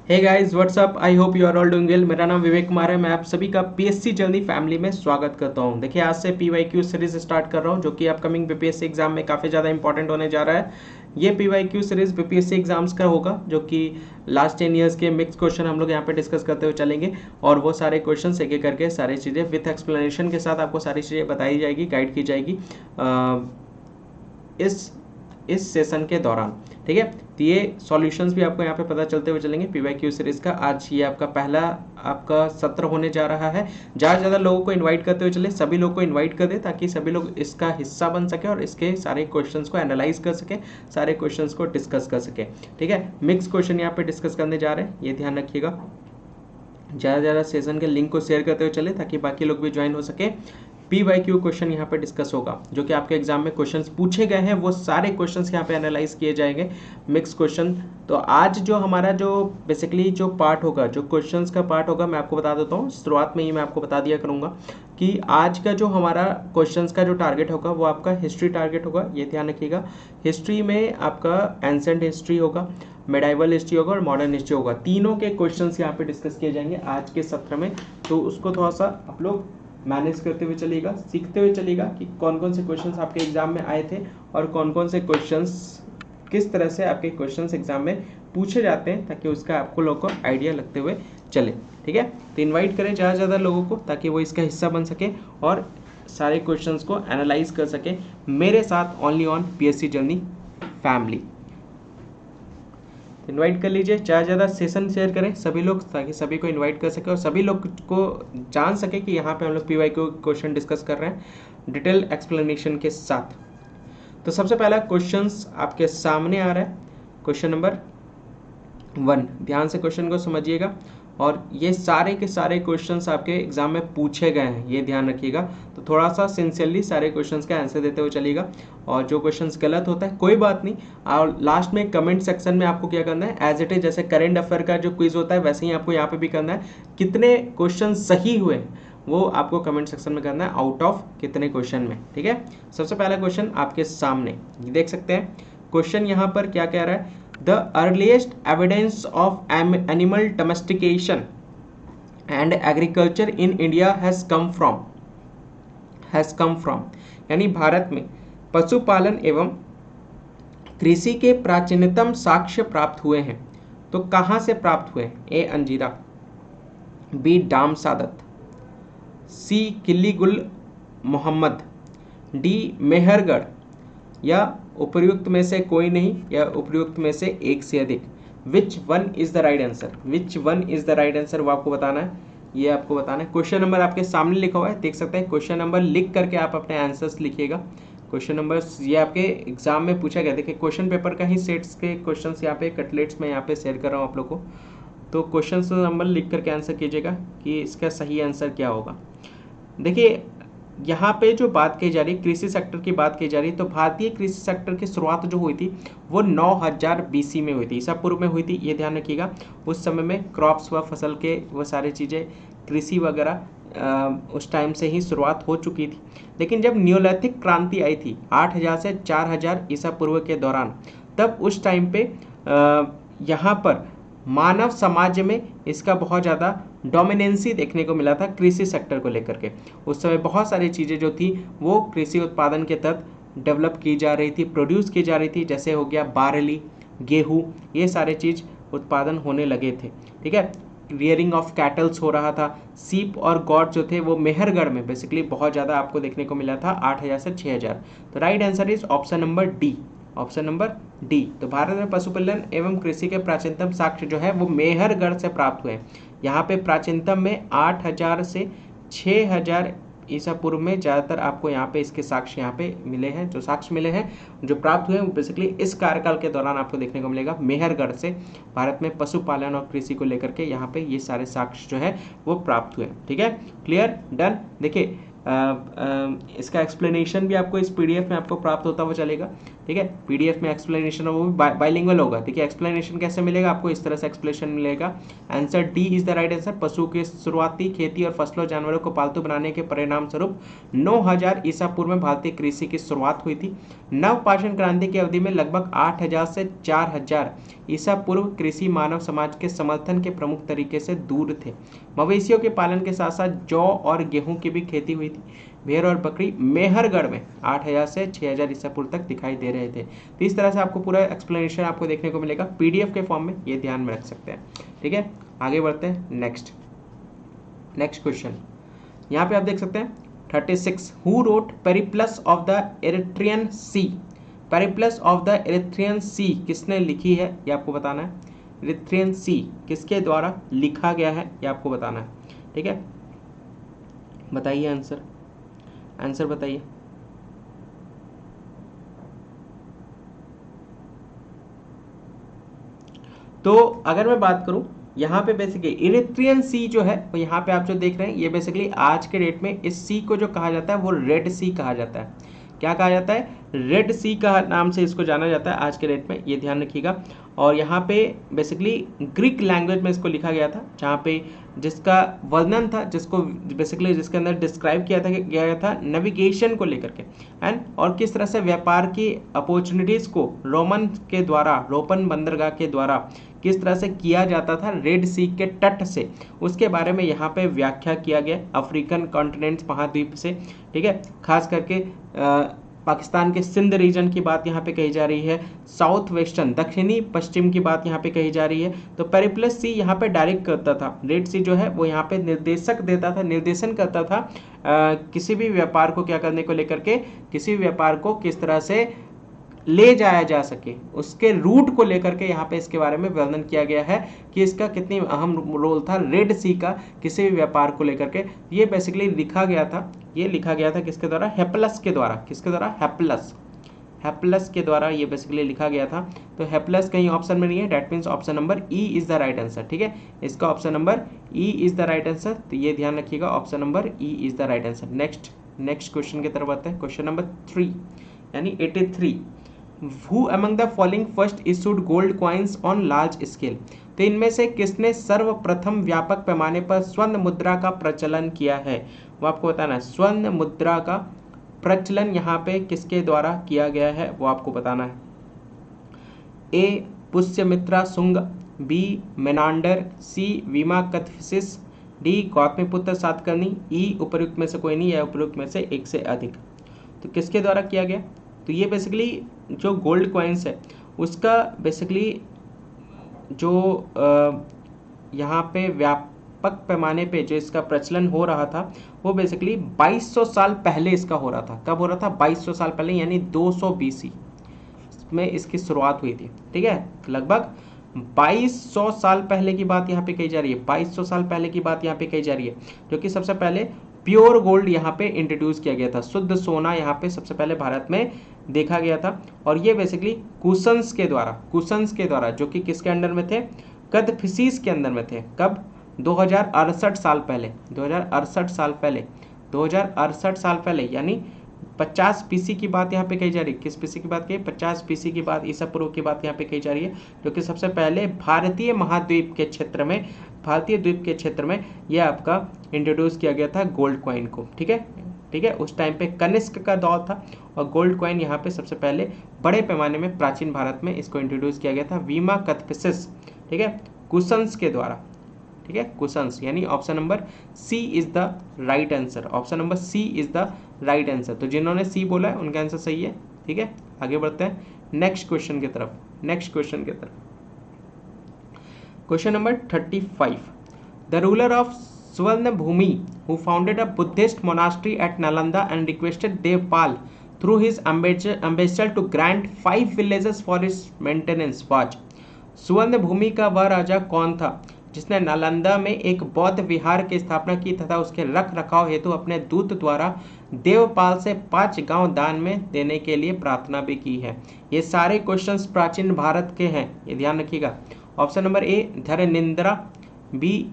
Hey guys what's up, I hope you are all doing well. मेरा नाम विवेक कुमार है। मैं आप सभी का पीएससी जर्नी फैमिली में स्वागत करता हूं। देखिए, आज से पीवाईक्यू सीरीज स्टार्ट कर रहा हूं जो कि अपकमिंग बीपीएससी एग्जाम में काफ़ी ज़्यादा इंपॉर्टेंट होने जा रहा है। ये पीवाईक्यू सीरीज बीपीएससी एग्जाम्स का होगा जो कि लास्ट 10 ईयर्स के मिक्स क्वेश्चन हम लोग यहाँ पे डिस्कस करते हुए चलेंगे और वो सारे क्वेश्चन एक एक करके सारी चीज़ें विथ एक्सप्लेनेशन के साथ आपको सारी चीज़ें बताई जाएगी, गाइड की जाएगी इस सेशन के दौरान। ठीक है, तो ये सॉल्यूशंस भी आपको यहाँ पे पता चलते हुए चलेंगे पीवाईक्यू सीरीज का। आज ये आपका पहला आपका सत्र होने जा रहा है। ज़्यादा से ज़्यादा लोगों को इनवाइट करते हुए चले, सभी लोगों को इनवाइट कर दे ताकि सभी लोग इसका हिस्सा बन सके और इसके सारे क्वेश्चंस को एनालाइज कर सके, सारे क्वेश्चंस को डिस्कस कर सके। ठीक है, मिक्स क्वेश्चन यहाँ पे डिस्कस करने जा रहे हैं, ये ध्यान रखिएगा। ज़्यादा से ज़्यादा सेशन के लिंक को शेयर करते हुए चले ताकि बाकी लोग भी ज्वाइन हो सके। पीवाईक्यू क्वेश्चन यहाँ पे डिस्कस होगा जो कि आपके एग्जाम में क्वेश्चंस पूछे गए हैं, वो सारे क्वेश्चंस यहाँ पे एनालाइज किए जाएंगे, मिक्स क्वेश्चन। तो आज जो हमारा जो बेसिकली जो पार्ट होगा, जो क्वेश्चंस का पार्ट होगा, मैं आपको बता देता हूँ शुरुआत में ही मैं आपको बता दिया करूँगा कि आज का जो हमारा क्वेश्चंस का जो टारगेट होगा वो आपका हिस्ट्री टारगेट होगा। ये ध्यान रखिएगा, हिस्ट्री में आपका एंसेंट हिस्ट्री होगा, मेडाइवल हिस्ट्री होगा और मॉडर्न हिस्ट्री होगा। तीनों के क्वेश्चंस यहाँ पे डिस्कस किए जाएंगे आज के सत्र में। तो उसको थोड़ा सा आप लोग मैनेज करते हुए चलिएगा, सीखते हुए चलिएगा कि कौन कौन से क्वेश्चंस आपके एग्जाम में आए थे और कौन कौन से क्वेश्चंस किस तरह से आपके क्वेश्चंस एग्जाम में पूछे जाते हैं, ताकि उसका आपको लोगों को आइडिया लगते हुए चले। ठीक है, तो इनवाइट करें ज़्यादा से ज़्यादा लोगों को ताकि वो इसका हिस्सा बन सके और सारे क्वेश्चंस को एनालाइज कर सके मेरे साथ, only on PSC journey family. Invite कर लीजिए, ज़्यादा से ज़्यादा सेशन शेयर करें सभी लोग ताकि सभी को इनवाइट कर सके और सभी लोग को जान सके कि यहाँ पे हम लोग पीवाईक्यू क्वेश्चन डिस्कस कर रहे हैं डिटेल एक्सप्लेनेशन के साथ। तो सबसे पहला क्वेश्चंस आपके सामने आ रहा है, क्वेश्चन नंबर 1। ध्यान से क्वेश्चन को समझिएगा और ये सारे के सारे क्वेश्चंस आपके एग्जाम में पूछे गए हैं, ये ध्यान रखिएगा। तो थोड़ा सा सिंसियरली सारे क्वेश्चंस का आंसर देते हुए चलिएगा और जो क्वेश्चंस गलत होता है कोई बात नहीं, और लास्ट में कमेंट सेक्शन में आपको क्या करना है, एज इट इज जैसे करेंट अफेयर का जो क्विज होता है वैसे ही आपको यहाँ पे भी करना है। कितने क्वेश्चन सही हुए वो आपको कमेंट सेक्शन में करना है, आउट ऑफ कितने क्वेश्चन में। ठीक है, सबसे पहला क्वेश्चन आपके सामने देख सकते हैं। क्वेश्चन यहाँ पर क्या कह रहा है, the earliest evidence of animal domestication and agriculture in India has come from यानी भारत में पशुपालन एवं कृषि के प्राचीनतम साक्ष्य प्राप्त हुए हैं। तो कहाँ से प्राप्त हुए? ए अंजीरा, बी डाम सादत, सी किल्ली गुल मोहम्मद, डी मेहरगढ़, या उपयुक्त में से कोई नहीं या उपयुक्त में से एक से अधिक। Which one is the right answer? Which one is the right answer वो आपको बताना है, ये आपको बताना है। क्वेश्चन नंबर आपके सामने लिखा हुआ है, देख सकते हैं। क्वेश्चन नंबर लिख करके आप अपने आंसर्स लिखिएगा। क्वेश्चन नंबर ये आपके एग्जाम में पूछा गया। देखिए, क्वेश्चन पेपर का ही सेट्स के क्वेश्चन यहाँ पे कटलेट्स में यहाँ पे शेयर कर रहा हूँ आप लोग को। तो क्वेश्चन नंबर लिख करके आंसर कीजिएगा कि इसका सही आंसर क्या होगा। देखिए, यहाँ पे जो बात की जा रही है, कृषि सेक्टर की बात की जा रही है, तो भारतीय कृषि सेक्टर की शुरुआत जो हुई थी वो 9000 बीसी में हुई थी, ईसा पूर्व में हुई थी, ये ध्यान रखिएगा। उस समय में क्रॉप्स व फसल के वो सारी चीज़ें, कृषि वगैरह उस टाइम से ही शुरुआत हो चुकी थी। लेकिन जब न्योलिथिक क्रांति आई थी 8000 से 4000 ईसा पूर्व के दौरान, तब उस टाइम पे यहाँ पर मानव समाज में इसका बहुत ज़्यादा डोमिनेंसी देखने को मिला था कृषि सेक्टर को लेकर के। उस समय बहुत सारी चीज़ें जो थी वो कृषि उत्पादन के तहत डेवलप की जा रही थी, प्रोड्यूस की जा रही थी। जैसे हो गया बार्ली, गेहूँ, ये सारे चीज़ उत्पादन होने लगे थे। ठीक है, रियरिंग ऑफ कैटल्स हो रहा था। सीप और गॉड जो थे वो मेहरगढ़ में बेसिकली बहुत ज़्यादा आपको देखने को मिला था, 8000 से 6000। तो right answer is option number D, option number D. तो भारत में पशुपालन एवं कृषि के प्राचीनतम साक्ष्य जो है वो मेहरगढ़ से प्राप्त हुए। यहाँ पे प्राचीनतम में 8000 से 6000 ईसा पूर्व में ज़्यादातर आपको यहाँ पे इसके साक्ष्य यहाँ पे मिले हैं। जो साक्ष्य मिले हैं, जो प्राप्त हुए हैं, वो बेसिकली इस कार्यकाल के दौरान आपको देखने को मिलेगा। मेहरगढ़ से भारत में पशुपालन और कृषि को लेकर के यहाँ पे ये सारे साक्ष्य जो है वो प्राप्त हुए। ठीक है, क्लियर, डन। देखिए, इसका एक्सप्लेनेशन भी आपको इस पीडीएफ में आपको प्राप्त होता हुआ चलेगा। ठीक है। पीडीएफ में एक्सप्लेनेशन वो भी बाइलिंगुअल होगा। देखिए एक्सप्लेनेशन कैसे मिलेगा आपको, इस तरह से एक्सप्लेनेशन मिलेगा। Answer D is the right answer. पशु के शुरुआती खेती और फसलों जानवरों को पालतू बनाने के परिणाम स्वरूप 9000 ईसा पूर्व में भारतीय कृषि की शुरुआत हुई थी। नवपाषाण क्रांति की अवधि में लगभग 8000 से 4000 ईसा पूर्व कृषि मानव समाज के समर्थन के प्रमुख तरीके से दूर थे। मवेशियों के पालन के साथ साथ जौ और गेहूं की भी खेती हुई थी। भेड़ और बकरी मेहरगढ़ में 8000 से 6000 ईसा पूर्व तक दिखाई दे रहे थे। तो इस तरह से आपको पूरा एक्सप्लेनेशन आपको देखने को मिलेगा पीडीएफ के फॉर्म में, ये ध्यान में रख सकते हैं। ठीक है, आगे बढ़ते हैं। नेक्स्ट क्वेश्चन यहाँ पे आप देख सकते हैं 36 who wrote Periplus of the Erythraean Sea. Periplus of the Erythraean Sea किसने लिखी है, ये आपको बताना है। इरिट्रियन सी किसके द्वारा लिखा गया है, ये आपको बताना है। ठीक है, बताइए आंसर बताइए। तो अगर मैं बात करूं यहाँ पे बेसिकली इरिट्रियन सी जो है, तो यहाँ पे आप जो देख रहे हैं ये बेसिकली आज के डेट में इस सी को जो कहा जाता है वो रेड सी कहा जाता है। क्या कहा जाता है, रेड सी का नाम से इसको जाना जाता है आज के डेट में, ये ध्यान रखिएगा। और यहाँ पे बेसिकली ग्रीक लैंग्वेज में इसको लिखा गया था, जहाँ पे जिसका वर्णन था, जिसको बेसिकली जिसके अंदर डिस्क्राइब गया था नेविगेशन को लेकर के एंड और किस तरह से व्यापार की अपॉर्चुनिटीज़ को रोपन बंदरगाह के द्वारा किस तरह से किया जाता था रेड सी के तट से, उसके बारे में यहाँ पे व्याख्या किया गया अफ्रीकन कॉन्टिनेंट महाद्वीप से। ठीक है, खास करके पाकिस्तान के सिंध रीजन की बात यहाँ पे कही जा रही है, साउथ वेस्टर्न दक्षिणी पश्चिम की बात यहाँ पे कही जा रही है। तो पेरिप्लस सी यहाँ पे डायरेक्ट करता था, रेड सी जो है वो यहाँ पे निर्देशन करता था किसी भी व्यापार को क्या करने को लेकर के, किसी भी व्यापार को किस तरह से ले जाया जा सके, उसके रूट को लेकर के यहाँ पे इसके बारे में वर्णन किया गया है कि इसका कितनी अहम रोल था रेड सी का किसी भी व्यापार को लेकर के। ये बेसिकली लिखा गया था किसके द्वारा, हेप्लस के द्वारा। किसके द्वारा, हेप्लस के द्वारा ये बेसिकली लिखा गया था। तो हेप्लस कहीं ऑप्शन में नहीं है, that means option number E is the right answer. ठीक है, इसका option number E is the right answer, तो ये ध्यान रखिएगा, option number E is the right answer. Next question की तरफ आते हैं, क्वेश्चन नंबर 3 यानी 83। Who among the following first issued gold coins on large scale? तो इनमें से किसने सर्वप्रथम व्यापक पैमाने पर स्वर्ण मुद्रा का प्रचलन किया है, वो आपको बताना है। स्वर्ण मुद्रा का प्रचलन यहाँ पे किसके द्वारा किया गया है, वो आपको बताना है। ए पुष्यमित्रा शुंग, बी मेनांडर, सी विमाकथफिसिस, डी गौतमीपुत्र सातकर्णी, ई उपर्युक्त में से कोई नहीं या उपर्युक्त में से एक से अधिक। तो किसके द्वारा किया गया, तो ये बेसिकली जो गोल्ड कॉइन्स है उसका बेसिकली जो यहाँ पे व्यापक पैमाने पे जो इसका प्रचलन हो रहा था वो बेसिकली 2200 साल पहले इसका हो रहा था। कब हो रहा था, 2200 साल पहले, यानी 200 BC में इसकी शुरुआत हुई थी। ठीक है, लगभग 2200 साल पहले की बात यहाँ पे कही जा रही है, 2200 साल पहले की बात यहाँ पे कही जा रही है, जो कि सबसे पहले प्योर गोल्ड यहाँ पे इंट्रोड्यूस किया गया था। शुद्ध सोना यहाँ पे सबसे पहले भारत में देखा गया था। और ये बेसिकली कुशंस के द्वारा जो कि किसके अंडर में थे, कदफिसीस के अंदर में थे। कब, 2068 साल पहले यानी 50 BC की बात यहाँ पे कही जा रही है। किस BC की बात कही, 50 BC की बात, ईसा पूर्व की बात यहाँ पे कही जा रही है, जो कि सबसे पहले भारतीय द्वीप के क्षेत्र में यह आपका इंट्रोड्यूस किया गया था गोल्ड कॉइन को। ठीक है, उस टाइम पे कनिष्क का दौर था और गोल्ड कॉइन यहाँ पे सबसे पहले बड़े पैमाने में प्राचीन भारत में इसको इंट्रोड्यूस किया गया था विमाकथफिसिस, ठीक है, कुशंस के द्वारा। ठीक है, कुशंस, यानी option number C is the right answer. Option number C is the right answer. तो जिन्होंने सी बोला है उनका आंसर सही है। ठीक है, आगे बढ़ते हैं नेक्स्ट क्वेश्चन की तरफ। Question number 35। The ruler of Swarnabhumi, who founded a Buddhist monastery at Nalanda and requested Devpal through his ambassador to grant 5 villages for its maintenance, was। Suvarnabhumi का वह राजा कौन था जिसने नालंदा में एक बौद्ध विहार की स्थापना की तथा उसके रख रखाव हेतु अपने दूत द्वारा देवपाल से 5 गांव दान में देने के लिए प्रार्थना भी की है। ये सारे क्वेश्चंस प्राचीन भारत के हैं, ये ध्यान रखिएगा। Option number A Dharanindra, B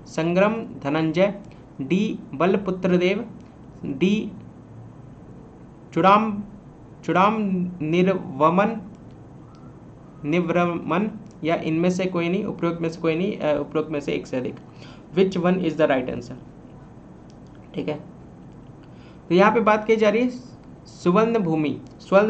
Sangrama Dhananjaya, D Balaputradeva, D Chudamanivarman या इनमें से कोई नहीं, उपरोक्त में से कोई नहीं, उपरोक्त में से एक से अधिक। Which one is the right answer? ठीक है, तो यहाँ पे बात की जा रही है स्वर्ण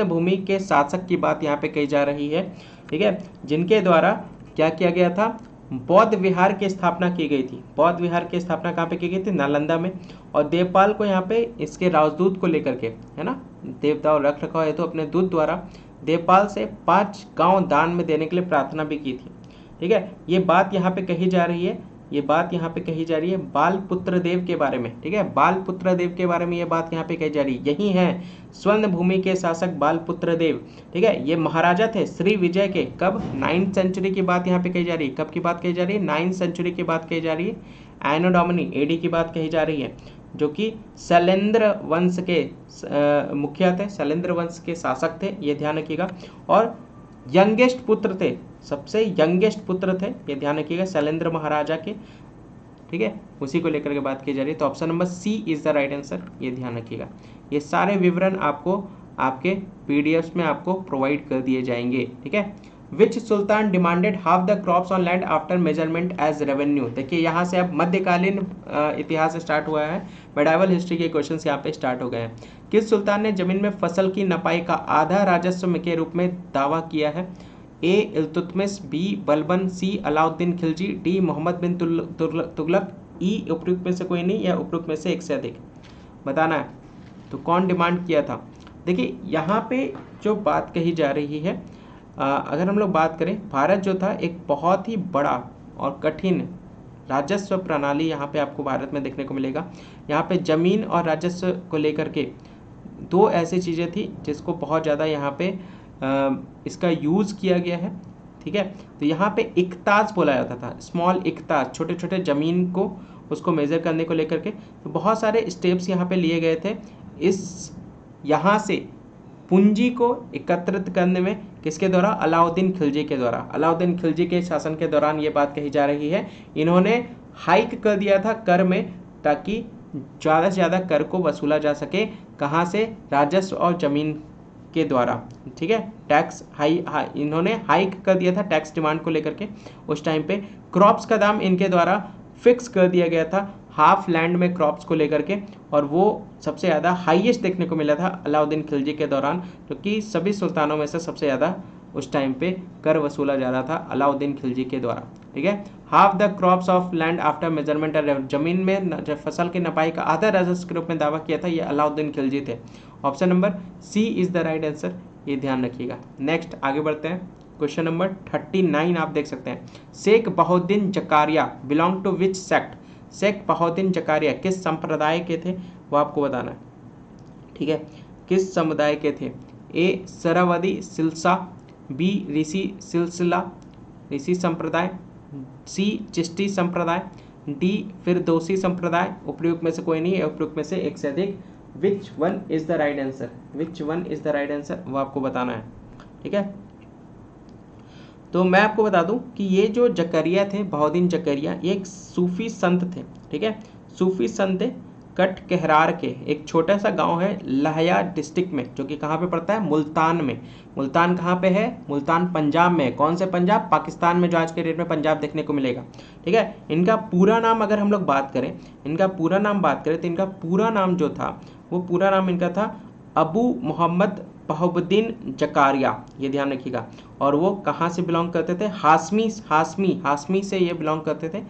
भूमि के शासक की बात यहाँ पे कही जा रही है। ठीक है, जिनके द्वारा क्या किया गया था? बौद्ध विहार की स्थापना की गई थी। बौद्ध विहार की स्थापना कहाँ पे की गई थी? नालंदा में। और देवपाल को यहाँ पे इसके राजदूत को लेकर के, है ना, देवता रख रखाव है तो अपने दूत द्वारा देवपाल से 5 गांव दान में देने के लिए प्रार्थना भी की थी। ठीक है, ये बात यहाँ पे कही जा रही है, ये बात यहाँ पे कही जा रही है बालपुत्र देव के बारे में। ठीक है, बालपुत्र देव के बारे में ये बात यहाँ पे कही जा रही है। यही है स्वर्ण भूमि के शासक बालपुत्र देव। ठीक है, ये महाराजा थे श्री विजय के। कब? 9th सेंचुरी की बात यहाँ पे कही जा रही है। कब की बात कही जा रही है? 9th सेंचुरी की बात कही जा रही है। एनो डोमिनी एडी की बात कही जा रही है, जो कि शैलेंद्र वंश के मुखिया थे, शैलेंद्र वंश के शासक थे, ये ध्यान रखिएगा। और यंगेस्ट पुत्र थे, सबसे यंगेस्ट पुत्र थे, ये ध्यान रखिएगा, शैलेंद्र महाराजा के। ठीक है, उसी को लेकर के बात की जा रही है। तो option number C is the right answer, ये ध्यान रखिएगा। ये सारे विवरण आपको आपके पीडीएफ में आपको प्रोवाइड कर दिए जाएंगे। ठीक है, which sultan demanded half the crops on land after measurement as revenue? देखिए यहाँ से अब मध्यकालीन इतिहास स्टार्ट हुआ है, मेडाइवल हिस्ट्री के क्वेश्चंस यहाँ पे स्टार्ट हो गए हैं। किस सुल्तान ने जमीन में फसल की नपाई का आधा राजस्व के रूप में दावा किया है? ए इल्तुतमिश, बी बलबन, सी अलाउद्दीन खिलजी, डी मोहम्मद बिन तुगलक, ई उपयुक्त में से कोई नहीं या उपयुक्त में से एक से अधिक बताना है। तो कौन डिमांड किया था? देखिए यहाँ पे जो बात कही जा रही है, अगर हम लोग बात करें, भारत जो था एक बहुत ही बड़ा और कठिन राजस्व प्रणाली यहाँ पे आपको भारत में देखने को मिलेगा। यहाँ पे जमीन और राजस्व को लेकर के 2 ऐसी चीज़ें थी जिसको बहुत ज़्यादा यहाँ पे इसका यूज़ किया गया है। ठीक है, तो यहाँ पे इक्ताज बोला जाता था, स्मॉल इक्ताज, छोटे छोटे ज़मीन को उसको मेज़र करने को लेकर के। तो बहुत सारे स्टेप्स यहाँ पे लिए गए थे इस यहाँ से पूंजी को एकत्रित करने में। किसके द्वारा? अलाउद्दीन खिलजी के द्वारा। अलाउद्दीन खिलजी के शासन के दौरान ये बात कही जा रही है, इन्होंने हाइक कर दिया था कर में, ताकि ज़्यादा से ज़्यादा कर को वसूला जा सके। कहाँ से? राजस्व और जमीन के द्वारा। ठीक है, टैक्स इन्होंने हाइक कर दिया था टैक्स डिमांड को लेकर के। उस टाइम पे क्रॉप्स का दाम इनके द्वारा फिक्स कर दिया गया था हाफ लैंड में क्रॉप्स को लेकर के, और वो सबसे ज़्यादा हाईएस्ट देखने को मिला था अलाउद्दीन खिलजी के दौरान, क्योंकि सभी सुल्तानों में से सबसे ज़्यादा उस टाइम पे कर वसूला जा रहा था अलाउद्दीन खिलजी के द्वारा। ठीक है, half the crops of land after measurement, जमीन में फसल की नपाई का आधा राजस्व के रूप में दावा किया था, ये अलाउद्दीन खिलजी थे। Option number C is the right answer, ये ध्यान रखिएगा। नेक्स्ट आगे बढ़ते हैं, क्वेश्चन नंबर 39 आप देख सकते हैं। Sheikh Bahauddin Zakariya belong to which sect? Sheikh Bahauddin Zakariya किस संप्रदाय के थे, वो आपको बताना है। ठीक है, किस समुदाय के थे? ए सरावदी सिलसा, बी ऋषि संप्रदाय, सी चिश्ती संप्रदाय, डी फिरदौसी संप्रदाय, उपयुक्त में से कोई नहीं है, उपयुक्त में से एक से अधिक। Which one is the right answer? Which one is the right answer, वो आपको बताना है। ठीक है, तो मैं आपको बता दूं कि ये जो जकरिया थे, बहाउद्दीन जकरिया, ये एक सूफी संत थे। ठीक है, सूफी संत कटकहरार के एक छोटा सा गांव है लहया डिस्ट्रिक्ट में, जो कि कहाँ पे पड़ता है? मुल्तान में। मुल्तान कहाँ पे है? मुल्तान पंजाब में। कौन से पंजाब? पाकिस्तान में, जो आज के डेट में पंजाब देखने को मिलेगा। ठीक है, इनका पूरा नाम अगर हम लोग बात करें, इनका पूरा नाम बात करें तो इनका पूरा नाम जो था, वो पूरा नाम इनका था अबू मोहम्मद बहाउद्दीन जकारिया, ये ध्यान रखिएगा। और वो कहाँ से बिलोंग करते थे? हाशमी से ये बिलोंग करते थे।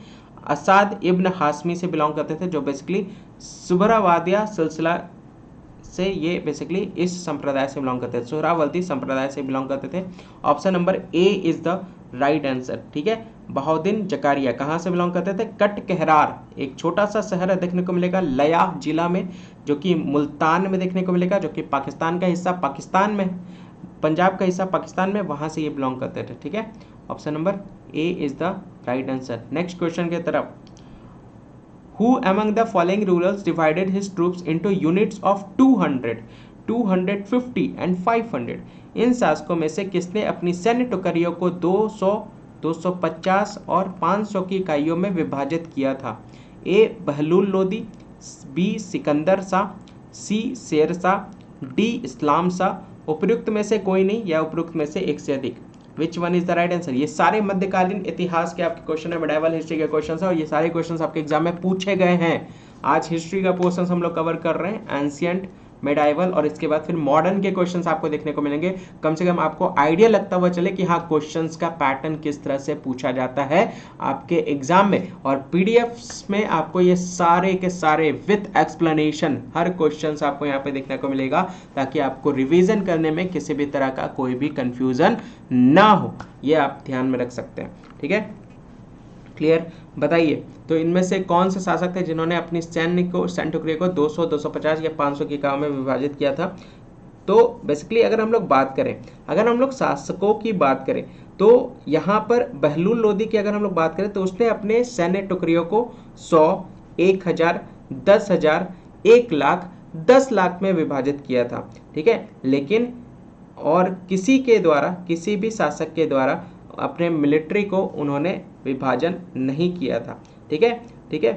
असाद इब्न हाशमी से बिलोंग करते थे, जो बेसिकली सुहरावादिया सिलसिला से, ये बेसिकली इस संप्रदाय से बिलोंग करते थे, सुहरावर्दी संप्रदाय से बिलोंग करते थे। Option number A is the right answer. ठीक है, बहाउद्दीन जकारिया कहाँ से बिलोंग करते थे? कटकहरार, एक छोटा सा शहर है देखने को मिलेगा लया जिला में, जो कि मुल्तान में देखने को मिलेगा, जो कि पाकिस्तान का हिस्सा पाकिस्तान में, पंजाब का हिस्सा पाकिस्तान में, वहाँ से ये बिलोंग करते थे। ठीक है, option number A is the right answer. Next question के तरफ, Who among the following rulers divided his troops into units of 200, 250 and 500? इन शासकों में से किसने अपनी सैन्य टुकड़ियों को 200, 250 और 500 की इकाइयों में विभाजित किया था? ए बहलूल लोदी, बी सिकंदर शाह, सी शेर शाह, डी इस्लाम शाह, उपयुक्त में से कोई नहीं या उपयुक्त में से एक से अधिक। Which one is the right answer. ये सारे मध्यकालीन इतिहास के आपके क्वेश्चन है, मेडाइवल हिस्ट्री के क्वेश्चन है और ये सारे क्वेश्चन आपके एग्जाम में पूछे गए हैं। आज हिस्ट्री का पोर्शन हम लोग कवर कर रहे हैं, एंशियंट, मेडाइवल और इसके बाद फिर मॉडर्न के क्वेश्चंस आपको देखने को मिलेंगे। कम से कम आपको आइडिया लगता हुआ चले कि हाँ क्वेश्चंस का पैटर्न किस तरह से पूछा जाता है आपके एग्जाम में। और पीडीएफ्स में आपको ये सारे के सारे विथ एक्सप्लेनेशन हर क्वेश्चंस आपको यहाँ पे देखने को मिलेगा, ताकि आपको रिवीजन करने में किसी भी तरह का कोई भी कंफ्यूजन ना हो। ये आप ध्यान में रख सकते हैं, ठीक है। क्लियर, बताइए तो इनमें से कौन से शासक थे जिन्होंने अपनी सैन्य टुकड़े को 200, 250 या 500 की इकाइयों में विभाजित किया था। तो बेसिकली अगर हम लोग बात करें, अगर हम लोग शासकों की बात करें तो यहाँ पर बहलूल लोदी की अगर हम लोग बात करें तो उसने अपने सैन्य टुकड़ियों को 100, 1000, 10,000, 1 लाख, 10 लाख में विभाजित किया था, ठीक है। लेकिन और किसी भी शासक के द्वारा अपने मिलिट्री को उन्होंने विभाजन नहीं किया था, ठीक है, ठीक है।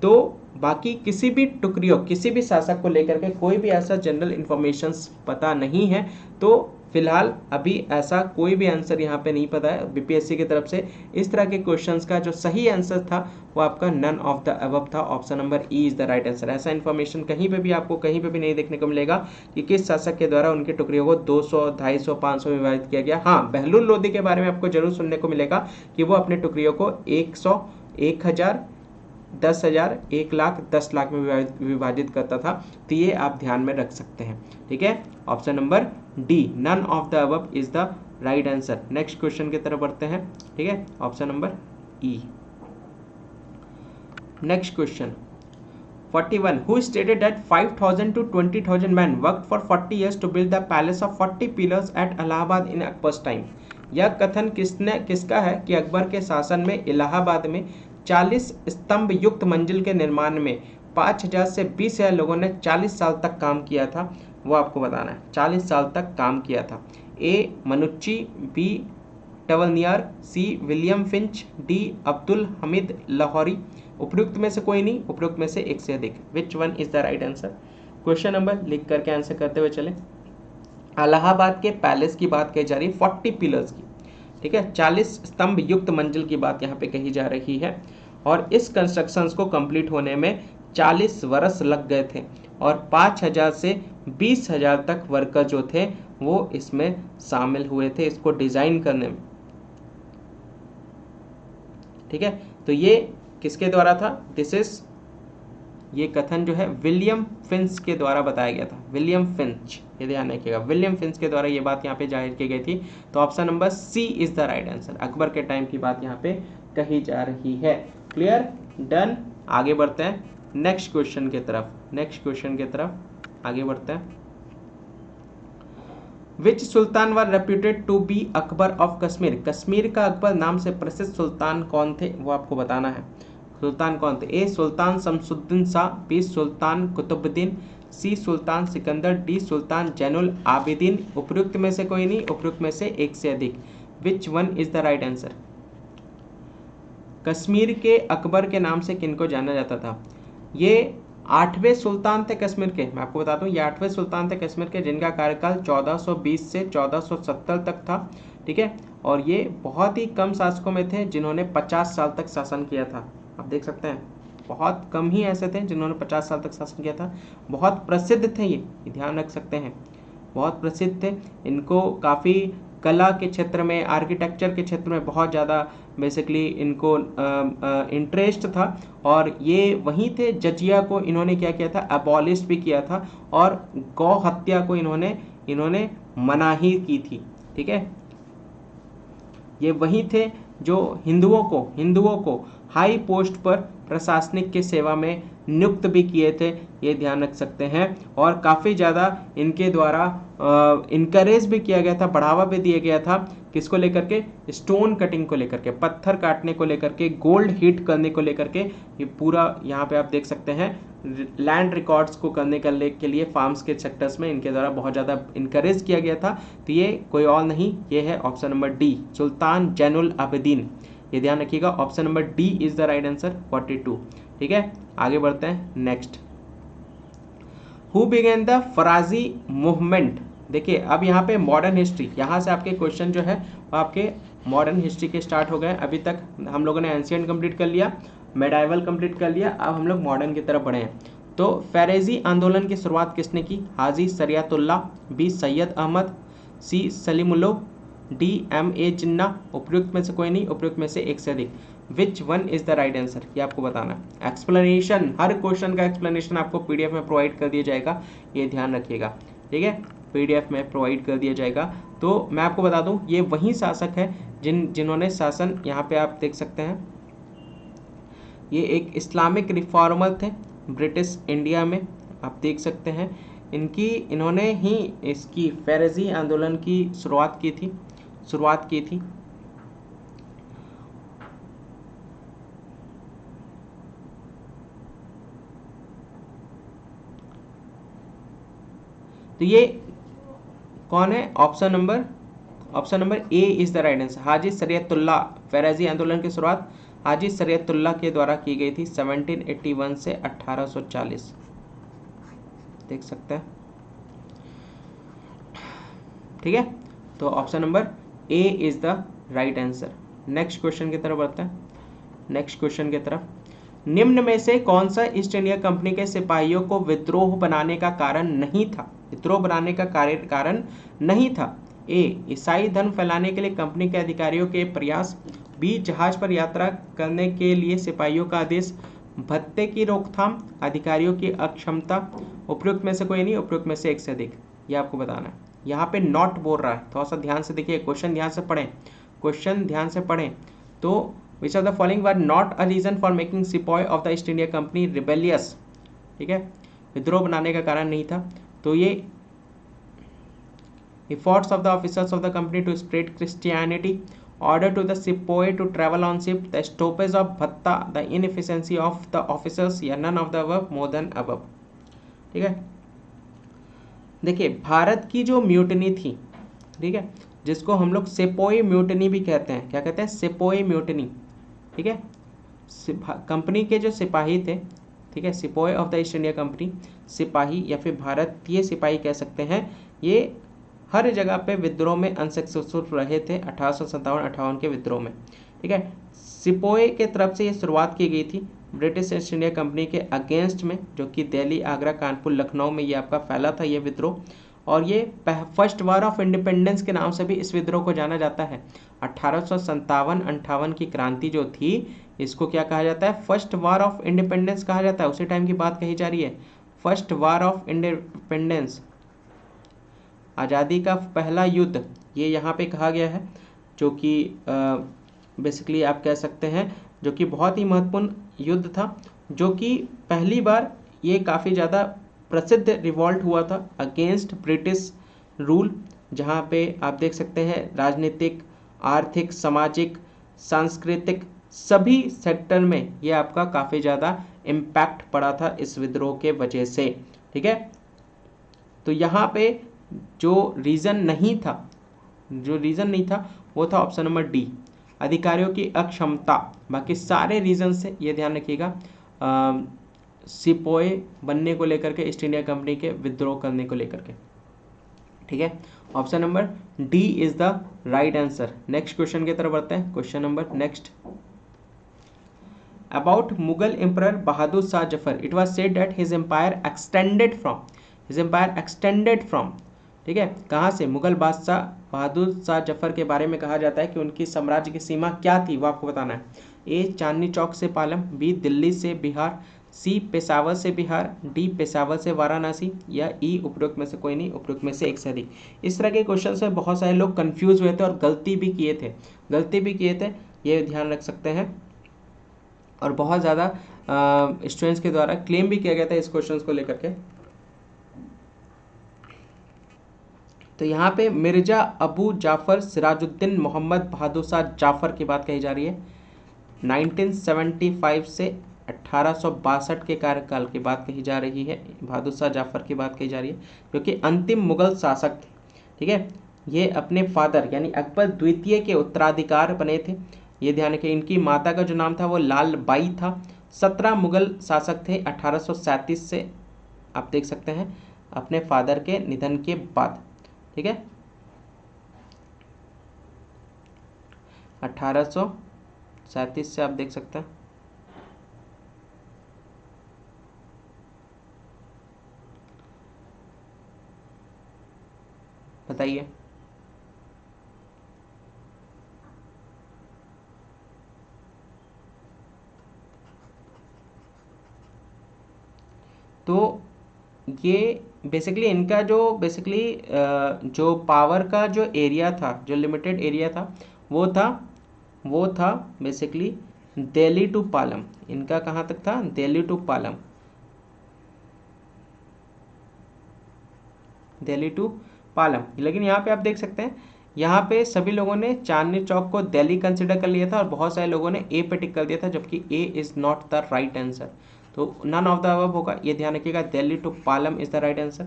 तो बाकी किसी भी टुकड़ियों, किसी भी शासक को लेकर के कोई भी ऐसा जनरल इंफॉर्मेशन पता नहीं है। तो फिलहाल अभी ऐसा कोई भी आंसर यहाँ पे नहीं पता है बीपीएससी की तरफ से। इस तरह के क्वेश्चंस का जो सही आंसर था वो आपका नन ऑफ द अबव था, option number E is the right answer. ऐसा इन्फॉर्मेशन कहीं पे भी आपको कहीं पे भी नहीं देखने को मिलेगा कि किस शासक के द्वारा उनकी टुकड़ियों को 200, 250, 500 में विभाजित किया गया। हाँ, बहलूल लोदी के बारे में आपको जरूर सुनने को मिलेगा कि वो अपनी टुकड़ियों को 100, 1000, 10,000, 1 लाख, 10 लाख में विभाजित करता था। तो ये आप ध्यान में रख सकते हैं, ठीक है। Option number D, none of the above is the right answer. Next question की तरफ बढ़ते हैं, ठीक है, option number E. Next question 41, who stated that 5,000 to 20,000 men worked for 40 years to build the palace of 40 pillars at Allahabad in Akbar's time। यह कथन किसका है कि अकबर के शासन में इलाहाबाद में 40 स्तंभ युक्त मंजिल के निर्माण में 5,000 से 20,000 लोगों ने 40 साल तक काम किया था, वो आपको बताना है। 40 साल तक काम किया था। A Manucci, B Tavernier, C William Finch, D Abdul Hamid Lahori. उपयुक्त में से कोई नहीं, उपयुक्त में से एक से अधिक। Which one is the right answer. Question number लिख करके आंसर करते हुए चले। इलाहाबाद के पैलेस की बात कही जा रही है, 40 पिलर्स की, ठीक है, 40 स्तंभ युक्त मंजिल की बात यहाँ पे कही जा रही है। और इस कंस्ट्रक्शंस को कंप्लीट होने में 40 वर्ष लग गए थे और 5,000 से 20,000 तक वर्कर जो थे वो इसमें शामिल हुए थे इसको डिजाइन करने में, ठीक है। तो ये किसके द्वारा था? ये कथन जो है विलियम फिंच के द्वारा बताया गया था। विलियम फिंच, ये ध्यान रखिएगा, विलियम फिंच के द्वारा ये बात यहाँ पे जाहिर की गई थी। तो option number C is the right answer. Akbar के टाइम की बात यहाँ पे कही जा रही है। Clear, done. आगे बढ़ते हैं नेक्स्ट क्वेश्चन की तरफ आगे बढ़ते हैं। Which sultan were reputed to be Akbar of Kashmir. Kashmir का अकबर नाम से प्रसिद्ध सुल्तान कौन थे, वो आपको बताना है। सुल्तान कौन थे? ए सुल्तान शमसुद्दीन शाह, बी सुल्तान कुतुबुद्दीन, सी सुल्तान सिकंदर, डी सुल्तान जैनुल आबिदीन। उपयुक्त में से कोई नहीं, उपयुक्त में से एक से अधिक। Which one is the right answer. Kashmir के अकबर के नाम से किनको जाना जाता था? ये 8वें सुल्तान थे कश्मीर के। मैं आपको बता दूं ये 8वें सुल्तान थे कश्मीर के, जिनका कार्यकाल 1420 से 1470 तक था, ठीक है। और ये बहुत ही कम शासकों में थे जिन्होंने 50 साल तक शासन किया था। आप देख सकते हैं बहुत कम ही ऐसे थे जिन्होंने 50 साल तक शासन किया था। बहुत प्रसिद्ध थे ये ध्यान रख सकते हैं, बहुत प्रसिद्ध थे। इनको काफ़ी कला के क्षेत्र में, आर्किटेक्चर के क्षेत्र में बहुत ज़्यादा बेसिकली इनको इंटरेस्ट था। और ये वहीं थे जजिया को इन्होंने क्या किया था, अबॉलिश भी किया था। और गौ हत्या को इन्होंने मनाही की थी, ठीक है। ये वहीं थे जो हिंदुओं को हाई पोस्ट पर प्रशासनिक की सेवा में नियुक्त भी किए थे, ये ध्यान रख सकते हैं। और काफ़ी ज़्यादा इनके द्वारा इनकरेज भी किया गया था, बढ़ावा भी दिया गया था। किसको लेकर के? स्टोन कटिंग को लेकर के, पत्थर काटने को लेकर के, गोल्ड हीट करने को लेकर के। ये पूरा यहाँ पे आप देख सकते हैं लैंड रिकॉर्ड्स को करने के लिए फार्म्स के सेक्टर्स में इनके द्वारा बहुत ज़्यादा इनकरेज किया गया था। तो ये कोई और नहीं, ये है option number D, Sultan Zainul Abidin. ये ध्यान रखिएगा, option number D is the right answer 42, ठीक है। आगे बढ़ते हैं next. Who began the Faraizi movement देखिए अब यहाँ पे मॉडर्न हिस्ट्री, यहाँ से आपके क्वेश्चन जो है वो आपके मॉडर्न हिस्ट्री के स्टार्ट हो गए। अभी तक हम लोगों ने एंशियंट कंप्लीट कर लिया, मेडाइवल कंप्लीट कर लिया, अब हम लोग मॉडर्न की तरफ बढ़े हैं। तो फैरेजी आंदोलन की शुरुआत किसने की? हाजी शरियतुल्लाह, बी सैयद अहमद, सी सलीमुल्लाह, डी M.A. जिन्ना। उपयुक्त में से कोई नहीं, उपयुक्त में से एक से अधिक। Which one is the right answer, ये आपको बताना है। एक्सप्लेनेशन, हर क्वेश्चन का एक्सप्लेनेशन आपको PDF में प्रोवाइड कर दिया जाएगा, ये ध्यान रखिएगा, ठीक है। PDF में प्रोवाइड कर दिया जाएगा। तो मैं आपको बता दूं, ये वही शासक है जिन्होंने शासन, यहाँ पे आप देख सकते हैं, ये एक इस्लामिक रिफॉर्मर थे ब्रिटिश इंडिया में, आप देख सकते हैं। इन्होंने ही इसकी फैरेजी आंदोलन की शुरुआत की थी। तो ये कौन है? Option number A is the right answer. Haji Shariatullah, Faraizi आंदोलन की शुरुआत हाजी शरियतुल्लाह के द्वारा की गई थी 1781 से 1840, देख सकते हैं, ठीक है। तो option number A is the right answer. Next question की तरफ बढ़ते हैं। नेक्स्ट क्वेश्चन की तरफ, निम्न में से कौन सा ईस्ट इंडिया कंपनी के सिपाहियों को विद्रोह बनाने का कारण नहीं था? विद्रोह बनाने का कारण नहीं था। ए ईसाई धर्म फैलाने के लिए कंपनी के अधिकारियों के प्रयास, बी जहाज पर यात्रा करने के लिए सिपाहियों का आदेश, भत्ते की रोकथाम, अधिकारियों की अक्षमता। उपयुक्त में से कोई नहीं, उपयुक्त में से एक से अधिक, ये आपको बताना है। यहाँ पे नॉट बोल रहा है, थोड़ा सा ध्यान से देखिए, क्वेश्चन ध्यान से पढ़ें। तो which of the following were not a reason for making sepoy of the East India Company rebellious, ठीक है, विद्रोह बनाने का कारण नहीं था। तो ये efforts of the officers of the company to spread Christianity, order to the sepoy to travel on ship, the stoppage of bhatta, the inefficiency of the officers, या none of the above, more than above, ठीक है। देखिए भारत की जो mutiny थी, ठीक है, जिसको हम लोग सेपोई म्यूटनी भी कहते हैं, क्या कहते हैं? सेपोई म्यूटनी, ठीक है। कंपनी के जो सिपाही थे, ठीक है, sepoy of the East India company, सिपाही या फिर भारतीय सिपाही कह सकते हैं, ये हर जगह पे विद्रोह में अनसक्सेसफुल रहे थे 1857-58 के विद्रोह में, ठीक है। सिपोय के तरफ से ये शुरुआत की गई थी ब्रिटिश ईस्ट इंडिया कंपनी के अगेंस्ट में, जो कि दिल्ली, आगरा, कानपुर, लखनऊ में ये आपका फैला था ये विद्रोह। और ये फर्स्ट वार ऑफ इंडिपेंडेंस के नाम से भी इस विद्रोह को जाना जाता है। 1857-58 की क्रांति जो थी, इसको क्या कहा जाता है? फर्स्ट वार ऑफ इंडिपेंडेंस कहा जाता है। उसी टाइम की बात कही जा रही है, फर्स्ट वार ऑफ इंडिपेंडेंस, आज़ादी का पहला युद्ध, ये यहाँ पे कहा गया है, जो कि बेसिकली आप कह सकते हैं जो कि बहुत ही महत्वपूर्ण युद्ध था, जो कि पहली बार ये काफ़ी ज़्यादा प्रसिद्ध रिवॉल्ट हुआ था अगेंस्ट ब्रिटिश रूल, जहाँ पे आप देख सकते हैं राजनीतिक, आर्थिक, सामाजिक, सांस्कृतिक सभी सेक्टर में ये आपका काफ़ी ज़्यादा इम्पैक्ट पड़ा था इस विद्रोह के वजह से, ठीक है। तो यहाँ पे जो रीज़न नहीं था वो था ऑप्शन नंबर डी, अधिकारियों की अक्षमता। बाकी सारे रीज़न से ये ध्यान रखिएगा, सिपोय बनने को लेकर के, ईस्ट इंडिया कंपनी के विद्रोह करने को लेकर के, ठीक है। Option number D is the right answer. Next question की तरफ बढ़ते हैं। Question number next, about Mughal emperor Bahadur Shah Zafar, it was said that his empire extended from, ठीक है, कहाँ से? मुगल बादशाह बहादुर शाह जफर के बारे में कहा जाता है कि उनकी साम्राज्य की सीमा क्या थी, वो आपको बताना है। ए चांदनी चौक से पालम, बी दिल्ली से बिहार, सी पेशावर से बिहार, डी पेशावर से वाराणसी, या ई उपयुक्त में से कोई नहीं, उपयुक्त में से एक से अधिक। इस तरह के क्वेश्चन से बहुत सारे लोग कंफ्यूज हुए थे और गलती भी किए थे, ये ध्यान रख सकते हैं। और बहुत ज़्यादा स्टूडेंट्स के द्वारा क्लेम भी किया गया था इस क्वेश्चन को लेकर के। तो यहाँ पे मिर्जा अबू जाफ़र सिराजुद्दीन मोहम्मद बहादुर शाह जाफ़र की बात कही जा रही है। 1975 से 1862 के कार्यकाल की बात कही जा रही है, बहादुर शाह जाफ़र की बात कही जा रही है, जो कि अंतिम मुगल शासक थे, ठीक है। ये अपने फादर यानी अकबर द्वितीय के उत्तराधिकार बने थे, ये ध्यान रखिए। इनकी माता का जो नाम था वो लाल बाई था। 17 मुगल शासक थे 1837 से, आप देख सकते हैं, अपने फादर के निधन के बाद। ठीक है, 1837 से आप देख सकते हैं। बताइए। तो ये बेसिकली इनका जो बेसिकली जो पावर का जो एरिया था, जो लिमिटेड एरिया था, वो था वो था बेसिकली दिल्ली टू पालम। इनका कहाँ तक था? Delhi to Palam, Delhi to Palam. लेकिन यहाँ पे आप देख सकते हैं, यहाँ पे सभी लोगों ने चांदनी चौक को दिल्ली कंसिडर कर लिया था और बहुत सारे लोगों ने ए पे टिक कर दिया था, जबकि A is not the right answer. तो नन ऑफ द अबव होगा, ये ध्यान रखिएगा। Delhi to Palam is the right answer.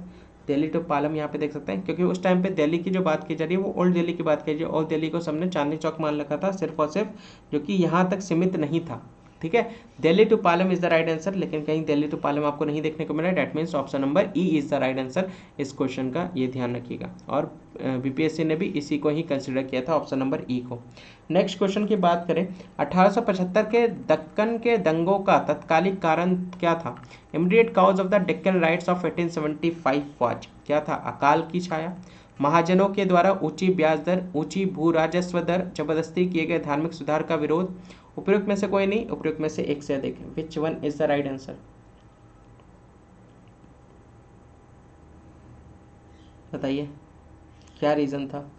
Delhi to Palam यहाँ पे देख सकते हैं, क्योंकि उस टाइम पे दिल्ली की जो बात की जा रही है वो ओल्ड दिल्ली की बात की जा रही है। ओल्ड दिल्ली को सबने चांदनी चौक मान रखा था सिर्फ और सिर्फ, जो कि यहाँ तक सीमित नहीं था। ठीक है, Delhi to Palam is the right answer, लेकिन कहीं दिल्ली टू पालम आपको नहीं देखने को मिला। That means option number E is the right answer इस क्वेश्चन का, ये ध्यान रखिएगा। और बीपीएससी ने भी इसी को ही कंसिडर किया था, ऑप्शन नंबर ई को। नेक्स्ट क्वेश्चन की बात करें, 1875 के दक्कन के दंगों का तत्कालिक कारण क्या था? Immediate cause of the Deccan rights of 1875 was, क्या था? अकाल की छाया, महाजनों के द्वारा ऊंची ब्याज दर, ऊंची भू राजस्व दर, जबरदस्ती किए गए धार्मिक सुधार का विरोध, उपयुक्त में से कोई नहीं, उपयुक्त में से एक से अधिक। Which one is the right answer? बताइए, क्या रीजन था?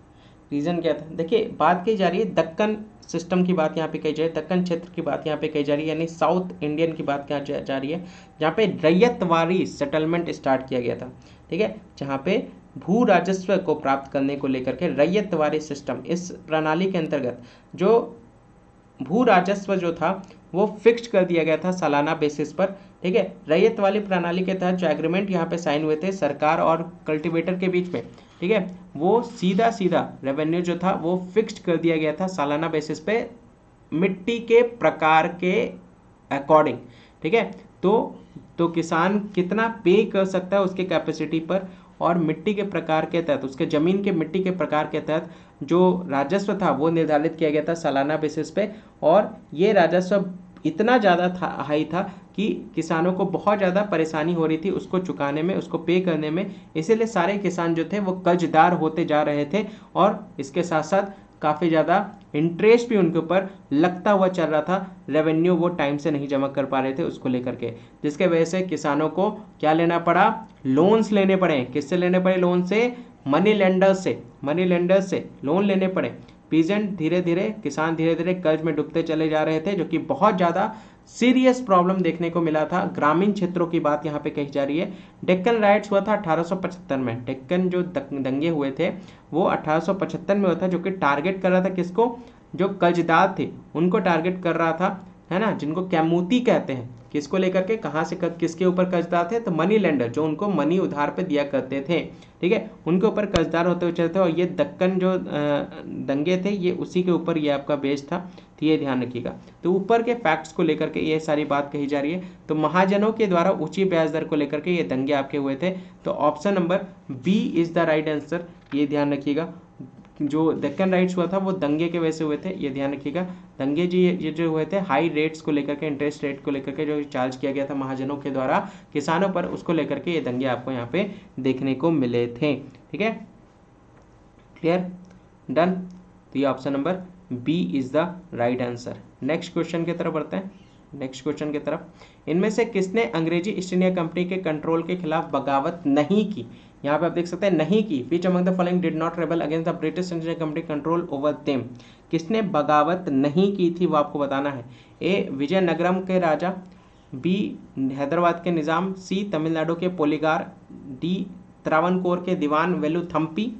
रीजन क्या था? देखिए, बात की जा रही है दक्कन सिस्टम की, बात यहाँ पे कही जा रही है, दक्कन क्षेत्र की बात यहाँ पे कही जा रही है, यानी साउथ इंडियन की बात क्या जा रही है, जहाँ पे रैयतवारी सेटलमेंट स्टार्ट किया गया था। ठीक है, जहाँ पे भू राजस्व को प्राप्त करने को लेकर के रैयतवारी सिस्टम, इस प्रणाली के अंतर्गत जो भू राजस्व जो था वो फिक्स्ड कर दिया गया था सालाना बेसिस पर। ठीक है, रैयत वाली प्रणाली के तहत जो एग्रीमेंट यहाँ पे साइन हुए थे सरकार और कल्टीवेटर के बीच में, ठीक है, वो सीधा सीधा रेवेन्यू जो था वो फिक्स्ड कर दिया गया था सालाना बेसिस पे, मिट्टी के प्रकार के अकॉर्डिंग। ठीक है, तो किसान कितना पे कर सकता है उसके कैपेसिटी पर, और मिट्टी के प्रकार के तहत, उसके ज़मीन के मिट्टी के प्रकार के तहत जो राजस्व था वो निर्धारित किया गया था सालाना बेसिस पे। और ये राजस्व इतना ज़्यादा था, हाई था, कि किसानों को बहुत ज़्यादा परेशानी हो रही थी उसको चुकाने में, उसको पे करने में। इसीलिए सारे किसान जो थे वो कर्जदार होते जा रहे थे, और इसके साथ साथ काफ़ी ज़्यादा इंटरेस्ट भी उनके ऊपर लगता हुआ चल रहा था। रेवेन्यू वो टाइम से नहीं जमा कर पा रहे थे उसको लेकर के, जिसके वजह से किसानों को क्या लेना पड़ा? लोन्स लेने पड़े। किससे लेने पड़े? लोन से, मनी लेंडर्स से, मनी लेंडर्स से लोन लेने पड़े। पीजेंट धीरे धीरे, किसान धीरे धीरे कर्ज में डूबते चले जा रहे थे, जो कि बहुत ज़्यादा सीरियस प्रॉब्लम देखने को मिला था। ग्रामीण क्षेत्रों की बात यहाँ पे कही जा रही है। डेक्कन राइट्स हुआ था 1875 में। डेक्कन जो दंगे हुए थे वो 1875 में हुआ था, जो कि टारगेट कर रहा था किसको? जो कर्जदार थे उनको टारगेट कर रहा था, है ना, जिनको कैमूती कहते हैं। किसको लेकर के? कहाँ से किसके ऊपर कर्जदार थे? तो मनी लेंडर, जो उनको मनी उधार पे दिया करते थे। ठीक है, उनके ऊपर कर्जदार होते हुए चलते थे। और ये दक्कन जो दंगे थे ये उसी के ऊपर ये आपका बेस था, तो ये ध्यान रखिएगा। तो ऊपर के फैक्ट्स को लेकर के ये सारी बात कही जा रही है। तो महाजनों के द्वारा ऊंची ब्याज दर को लेकर के ये दंगे आपके हुए थे। तो option number B is the right answer, ये ध्यान रखिएगा। जो डेक्कन राइट्स हुआ था वो दंगे के वजह से हुए थे, ये ध्यान रखिएगा। दंगे जी ये जो हुए थे हाई रेट्स को लेकर के, इंटरेस्ट रेट को लेकर के जो चार्ज किया गया था महाजनों के द्वारा किसानों पर, उसको लेकर के ये दंगे आपको यहाँ पे देखने को मिले थे। ठीक है, क्लियर, डन। तो ये option number B is the right answer. Next question की तरफ बढ़ते हैं। नेक्स्ट क्वेश्चन की तरफ, इनमें से किसने अंग्रेजी ईस्ट इंडिया कंपनी के कंट्रोल के खिलाफ बगावत नहीं की? यहाँ पे आप देख सकते हैं नहीं की। Which among the following did not rebel against the British east India company control over them? किसने बगावत नहीं की थी वो आपको बताना है। ए विजयनगरम के राजा, बी हैदराबाद के निज़ाम, सी तमिलनाडु के पोलीगार, डी त्रावणकोर के दीवान वेलुथम्पी,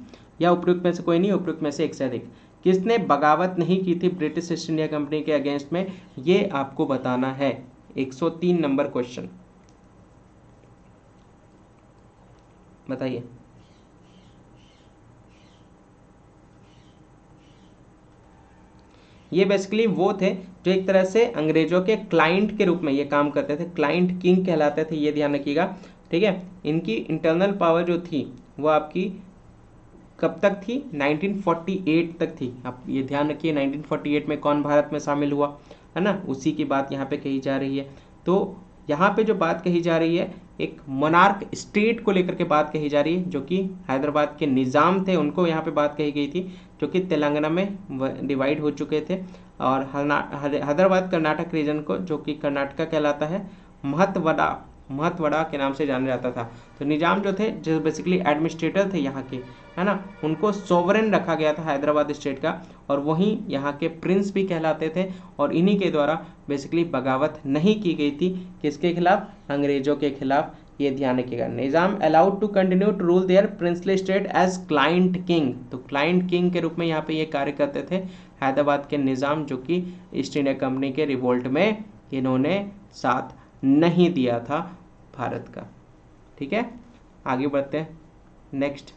या उपयुक्त में से कोई नहीं, उपयुक्त में से एक से अधिक। किसने बगावत नहीं की थी ब्रिटिश ईस्ट इंडिया कंपनी के अगेंस्ट में, ये आपको बताना है। 103 नंबर क्वेश्चन, बताइए। ये बेसिकली वो थे जो एक तरह से अंग्रेजों के क्लाइंट के रूप में ये काम करते थे, क्लाइंट किंग कहलाते थे, ये ध्यान रखिएगा। ठीक है, इनकी इंटरनल पावर जो थी वो आपकी कब तक थी? 1948 तक थी। आप ये ध्यान रखिए 1948 में कौन भारत में शामिल हुआ, है ना, उसी की बात यहाँ पे कही जा रही है। तो यहाँ पे जो बात कही जा रही है एक मोनार्क स्टेट को लेकर के बात कही जा रही है, जो कि हैदराबाद के निज़ाम थे उनको यहाँ पे बात कही गई थी, जो कि तेलंगाना में डिवाइड हो चुके थे। और हैदराबाद कर्नाटक रीजन को, जो कि कर्नाटका कहलाता है, महतवड़ा के नाम से जाना जाता था। तो निजाम जो थे, जो बेसिकली एडमिनिस्ट्रेटर थे यहाँ के, है ना, उनको सोवरेन रखा गया था हैदराबाद स्टेट का, और वहीं यहाँ के प्रिंस भी कहलाते थे। और इन्हीं के द्वारा बेसिकली बगावत नहीं की गई थी, किसके खिलाफ? अंग्रेजों के खिलाफ। ये ध्यान रखिएगा। Nizam allowed to continue to rule their princely state as client king. तो क्लाइंट किंग के रूप में यहाँ पे ये कार्य करते थे हैदराबाद के निज़ाम, जो कि ईस्ट इंडिया कंपनी के रिवोल्ट में इन्होंने साथ नहीं दिया था भारत का। ठीक है, आगे बढ़ते हैं। नेक्स्ट,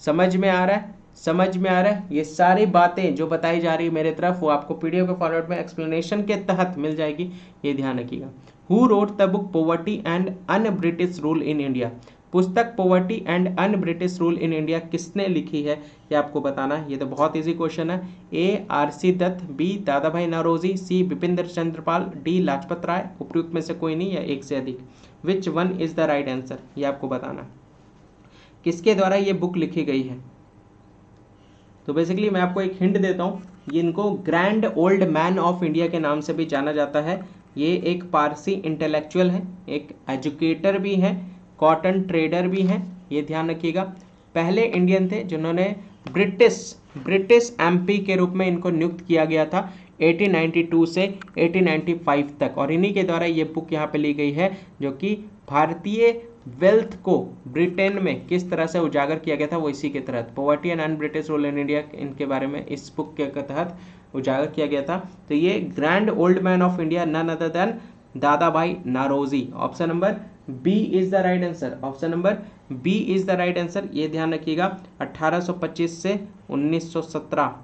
समझ में आ रहा है? समझ में आ रहा है? ये सारी बातें जो बताई जा रही है मेरे तरफ, वो आपको पीडीएफ के फॉर्मेट में एक्सप्लेनेशन के तहत मिल जाएगी, ये ध्यान रखिएगा। Who wrote the book poverty and un British rule in India? पुस्तक poverty and un British rule in India किसने लिखी है, ये आपको बताना है। ये तो बहुत इजी क्वेश्चन है। ए आर.सी. दत्त, बी दादा भाई नौरोजी, सी बिपिन चंद्र पाल, डी लाजपत राय। उपयुक्त में से कोई नहीं या एक से अधिक। Which one is the right answer, ये आपको बताना है। किसके द्वारा ये बुक लिखी गई है? तो बेसिकली मैं आपको एक हिंट देता हूँ, ये इनको grand old man of India के नाम से भी जाना जाता है। ये एक पारसी इंटेलेक्चुअल है, एक एजुकेटर भी हैं, कॉटन ट्रेडर भी हैं, ये ध्यान रखिएगा। पहले इंडियन थे जिन्होंने ब्रिटिश एमपी के रूप में इनको नियुक्त किया गया था 1892 से 1895 तक। और इन्हीं के द्वारा ये बुक यहाँ पे ली गई है, जो कि भारतीय वेल्थ को ब्रिटेन में किस तरह से उजागर किया गया था, वो इसी के तहत poverty and un British rule in India, इनके बारे में इस बुक के तहत उजागर किया गया था। तो ये grand old man of India none other than Dadabhai Naoroji. Option number B is the right answer. Option number B is the right answer, ये ध्यान रखिएगा। 1825 से 1917,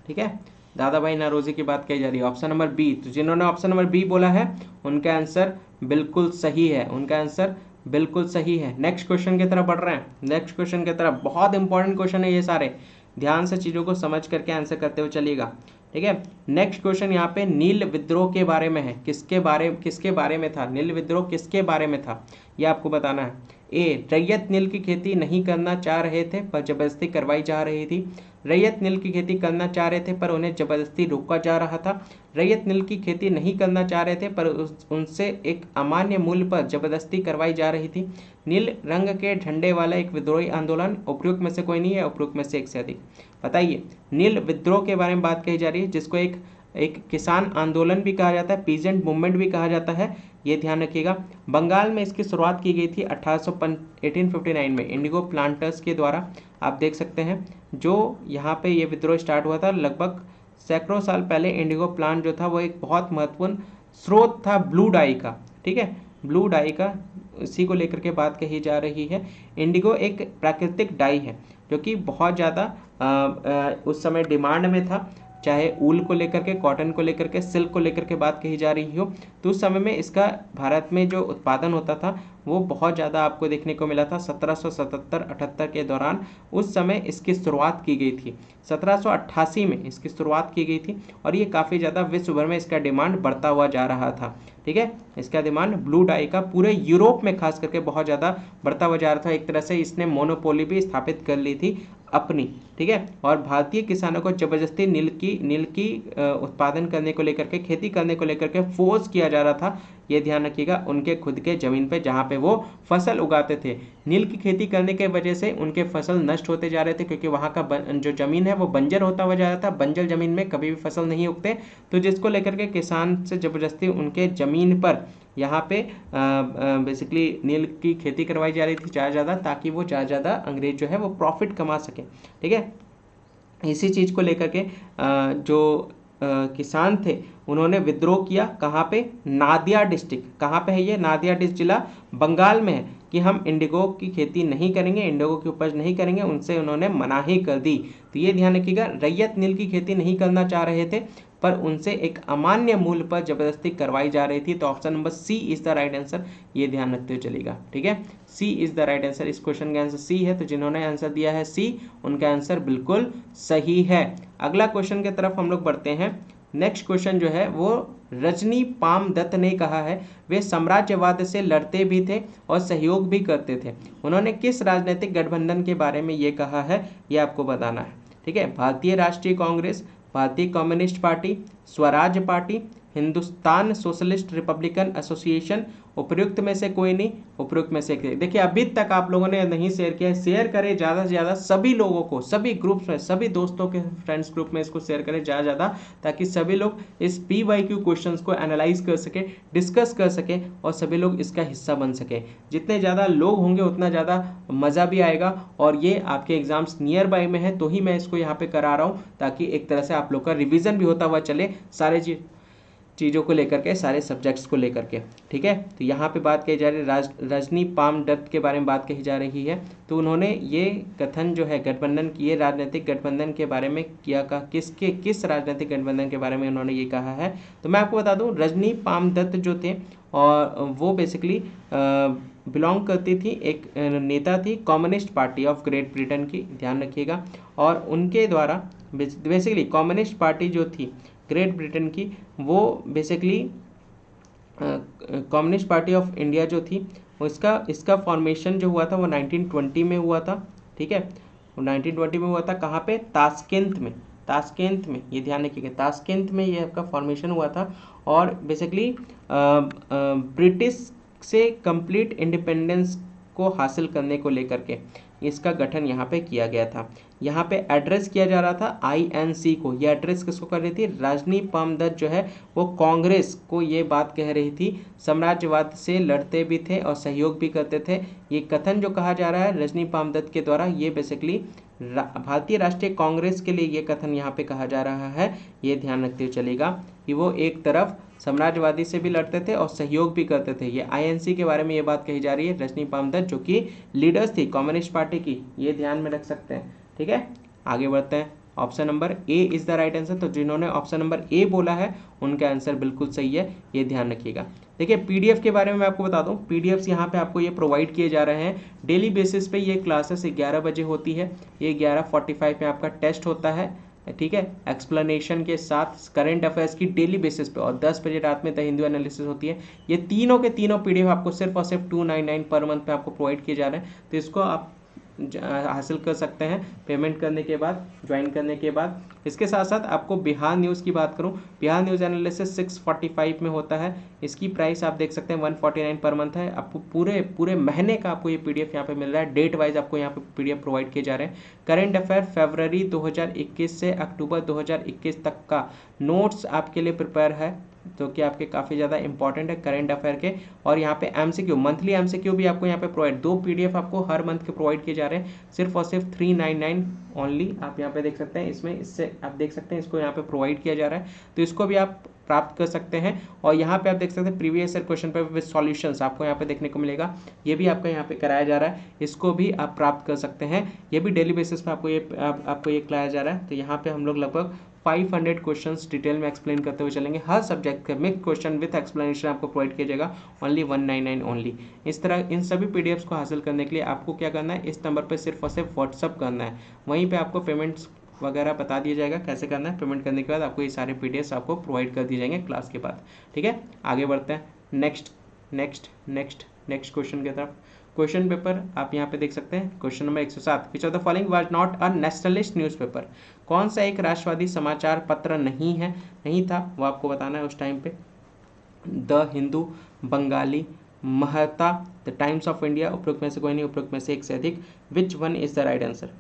ठीक है, दादा भाई नौरोजी की बात कही जा रही है। ऑप्शन नंबर बी, तो जिन्होंने ऑप्शन नंबर बी बोला है उनका आंसर बिल्कुल सही है, उनका आंसर बिल्कुल सही है। नेक्स्ट क्वेश्चन की तरफ बढ़ रहे हैं। नेक्स्ट क्वेश्चन की तरफ, बहुत इंपॉर्टेंट क्वेश्चन है ये सारे, ध्यान से चीज़ों को समझ करके आंसर करते हुए चलिएगा। ठीक है, नेक्स्ट क्वेश्चन यहाँ पे नील विद्रोह के बारे में है। किसके बारे में था नील विद्रोह, किसके बारे में था, ये आपको बताना है। ए, रैयत नील की खेती नहीं करना चाह रहे थे पर जबरदस्ती करवाई जा रही थी। रैयत नील की खेती करना चाह रहे थे पर उन्हें जबरदस्ती रोका जा रहा था। रैयत नील की खेती नहीं करना चाह रहे थे पर उनसे एक अमान्य मूल्य पर जबरदस्ती करवाई जा रही थी। नील रंग के झंडे वाला एक विद्रोही आंदोलन। उपयुक्त में से कोई नहीं है, उपयुक्त में से एक से अधिक। बताइए, नील विद्रोह के बारे में बात कही जा रही है, जिसको एक किसान आंदोलन भी कहा जाता है, पीजेंट मूवमेंट भी कहा जाता है, ये ध्यान रखिएगा। बंगाल में इसकी शुरुआत की गई थी 1859 में इंडिगो प्लांटर्स के द्वारा। आप देख सकते हैं जो यहाँ पे ये विद्रोह स्टार्ट हुआ था, लगभग सैकड़ों साल पहले इंडिगो प्लांट जो था वो एक बहुत महत्वपूर्ण स्रोत था ब्लू डाई का। ठीक है, ब्लू डाई का, इसी को लेकर के बात कही जा रही है। इंडिगो एक प्राकृतिक डाई है जो कि बहुत ज़्यादा उस समय डिमांड में था, चाहे ऊल को लेकर के, कॉटन को लेकर के, सिल्क को लेकर के बात कही जा रही हो, तो उस समय में इसका भारत में जो उत्पादन होता था वो बहुत ज़्यादा आपको देखने को मिला था। 1777-78 के दौरान उस समय इसकी शुरुआत की गई थी। 1788 में इसकी शुरुआत की गई थी और ये काफ़ी ज़्यादा विश्व भर में इसका डिमांड बढ़ता हुआ जा रहा था। ठीक है, इसका डिमांड ब्लू डाई का पूरे यूरोप में खास करके बहुत ज़्यादा बढ़ता हुआ जा रहा था। एक तरह से इसने मोनोपोली भी स्थापित कर ली थी अपनी। ठीक है, और भारतीय किसानों को जबरदस्ती नील की उत्पादन करने को लेकर के, खेती करने को लेकर के फोर्स किया जा रहा था। ये ध्यान रखिएगा, उनके खुद के ज़मीन पे जहाँ पे वो फसल उगाते थे। नील की खेती करने के वजह से उनके फसल नष्ट होते जा रहे थे, क्योंकि वहाँ का जो ज़मीन है वो बंजर होता हुआ जा रहा था। बंजर ज़मीन में कभी भी फसल नहीं उगते, तो जिसको लेकर के किसान से जबरदस्ती उनके ज़मीन पर यहाँ पे बेसिकली नील की खेती करवाई जा रही थी ज़्यादा, ताकि वो ज़्यादा अंग्रेज जो है वो प्रॉफिट कमा सके। ठीक है, इसी चीज़ को लेकर के जो किसान थे उन्होंने विद्रोह किया। कहाँ पे? नादिया डिस्ट्रिक्ट। कहाँ पे है ये? नादिया डिस्ट्रिक्ट जिला बंगाल में है, कि हम इंडिगो की खेती नहीं करेंगे, इंडिगो की उपज नहीं करेंगे, उनसे उन्होंने मनाही कर दी। तो ये ध्यान रखिएगा, रैयत नील की खेती नहीं करना चाह रहे थे पर उनसे एक अमान्य मूल्य पर जबरदस्ती करवाई जा रही थी। तो option number C is the right answer, ये ध्यान रखते हुए चलेगा। ठीक है, C is the right answer, इस क्वेश्चन का आंसर सी है। तो जिन्होंने आंसर दिया है सी, उनका आंसर बिल्कुल सही है। अगला क्वेश्चन की तरफ हम लोग बढ़ते हैं। नेक्स्ट क्वेश्चन जो है वो रजनी पामदत्त ने कहा है वे साम्राज्यवाद से लड़ते भी थे और सहयोग भी करते थे। उन्होंने किस राजनीतिक गठबंधन के बारे में ये कहा है, ये आपको बताना है। ठीक है, भारतीय राष्ट्रीय कांग्रेस, भारतीय communist party, Swaraj party, Hindustan socialist Republican association, उपयुक्त में से कोई नहीं, उपयुक्त में से एक। देखिए अभी तक आप लोगों ने नहीं शेयर किया है, शेयर करें ज़्यादा से ज़्यादा सभी लोगों को, सभी ग्रुप्स में, सभी दोस्तों के फ्रेंड्स ग्रुप में इसको शेयर करें ज़्यादा ज़्यादा, ताकि सभी लोग इस PYQ क्वेश्चंस को एनालाइज कर सके, डिस्कस कर सके और सभी लोग इसका हिस्सा बन सके। जितने ज़्यादा लोग होंगे उतना ज़्यादा मज़ा भी आएगा। और ये आपके एग्जाम्स नियर बाय में है तो ही मैं इसको यहाँ पे करा रहा हूँ, ताकि एक तरह से आप लोग का रिविजन भी होता हुआ चले सारे चीज़ों को लेकर के, सारे सब्जेक्ट्स को लेकर के। ठीक है, तो यहाँ पे बात कही जा रही है रजनी पामदत्त के बारे में बात कही जा रही है। तो उन्होंने ये कथन जो है गठबंधन की, ये राजनीतिक गठबंधन के बारे में किया का किस राजनीतिक गठबंधन के बारे में उन्होंने ये कहा है। तो मैं आपको बता दूं, रजनी पामदत्त जो थे और वो बेसिकली बिलोंग करती थी, एक नेता थी communist party of great Britain की, ध्यान रखिएगा। और उनके द्वारा बेसिकली कम्युनिस्ट पार्टी जो थी ग्रेट ब्रिटेन की, वो basically communist party of India जो थी वो इसका फॉर्मेशन जो हुआ था वो 1920 में हुआ था। ठीक है, वो 1920 में हुआ था। कहाँ पे? ताशकंद में, ताशकंद में, ये ध्यान रखिएगा, ताशकंद में ये आपका फॉर्मेशन हुआ था। और बेसिकली ब्रिटिश से कंप्लीट इंडिपेंडेंस को हासिल करने को लेकर के इसका गठन यहाँ पे किया गया था। यहाँ पे एड्रेस किया जा रहा था INC को। ये एड्रेस किसको कर रही थी? रजनी पामदत्त जो है वो कांग्रेस को ये बात कह रही थी, साम्राज्यवाद से लड़ते भी थे और सहयोग भी करते थे। ये कथन जो कहा जा रहा है रजनी पामदत्त के द्वारा, ये बेसिकली भारतीय राष्ट्रीय कांग्रेस के लिए ये कथन यहाँ पे कहा जा रहा है। ये ध्यान रखते हुए चलेगा कि वो एक तरफ साम्राज्यवादी से भी लड़ते थे और सहयोग भी करते थे। ये INC के बारे में ये बात कही जा रही है। रजनी पामदत्त जो कि लीडर्स थी कम्युनिस्ट पार्टी की, ये ध्यान में रख सकते हैं। ठीक है, आगे बढ़ते हैं। Option number A is the right answer. तो जिन्होंने ऑप्शन नंबर ए बोला है उनका आंसर बिल्कुल सही है, ये ध्यान रखिएगा। देखिए PDF के बारे में मैं आपको बता दूं, PDFs यहाँ पे आपको ये प्रोवाइड किए जा रहे हैं डेली बेसिस पे। ये क्लासेस 11 बजे होती है, ये 11:45 में आपका टेस्ट होता है। ठीक है, एक्सप्लेनेशन के साथ करंट अफेयर्स की डेली बेसिस पे, और 10 बजे रात में द हिंदू एनालिसिस होती है। ये तीनों के तीनों PDF आपको सिर्फ और सिर्फ 299 पर मंथ पे आपको प्रोवाइड किए जा रहे हैं। तो इसको आप हासिल कर सकते हैं पेमेंट करने के बाद, ज्वाइन करने के बाद। इसके साथ साथ आपको बिहार न्यूज़ की बात करूं, बिहार न्यूज़ एनालिसिस 645 में होता है। इसकी प्राइस आप देख सकते हैं 149 पर मंथ है। आपको पूरे महीने का आपको ये PDF यहाँ पे मिल रहा है। डेट वाइज आपको यहाँ पे PDF प्रोवाइड किए जा रहे हैं। करंट अफेयर फरवरी 2021 से अक्टूबर 2021 तक का नोट्स आपके लिए प्रिपेयर है, जो कि आपके काफ़ी ज़्यादा इंपॉर्टेंट है करंट अफेयर के। और यहाँ पे MCQ, मंथली MCQ भी आपको यहाँ पे प्रोवाइड, 2 PDF आपको हर मंथ के प्रोवाइड किए जा रहे हैं, सिर्फ और सिर्फ 399 ओनली। आप यहाँ पे देख सकते हैं, इसमें इससे आप देख सकते हैं इसको यहाँ पे प्रोवाइड किया जा रहा है, तो इसको भी आप प्राप्त कर सकते हैं। और यहाँ पे आप देख सकते हैं previous year question paper with solutions आपको यहाँ पे देखने को मिलेगा, ये भी आपका यहाँ पे कराया जा रहा है, इसको भी आप प्राप्त कर सकते हैं। ये भी डेली बेसिस पे आपको ये कराया जा रहा है। तो यहाँ पे हम लोग लगभग 500 क्वेश्चंस डिटेल में एक्सप्लेन करते हुए चलेंगे। हर सब्जेक्ट का मिक्स क्वेश्चन विथ एक्सप्लेनेशन आपको प्रोवाइड किया जाएगा, ओनली 199 ओनली। इस तरह इन सभी PDFs को हासिल करने के लिए आपको क्या करना है, इस नंबर पर सिर्फ और सिर्फ व्हाट्सअप करना है, वहीं पर आपको पेमेंट्स वगैरह बता दिया जाएगा कैसे करना है। पेमेंट करने के बाद आपको ये सारे PDFs आपको प्रोवाइड कर दिए जाएंगे क्लास के बाद। ठीक है, आगे बढ़ते हैं नेक्स्ट क्वेश्चन की तरफ। क्वेश्चन पेपर आप यहाँ पे देख सकते हैं, question number 107, which of the following was not a nationalist newspaper. कौन सा एक राष्ट्रवादी समाचार पत्र नहीं था, वो आपको बताना है उस टाइम पे। द हिंदू, बंगाली, महता, द टाइम्स ऑफ इंडिया, उपरोक्त में से कोई नहीं, उपरोक्त में से एक से अधिक। Which one is the right answer.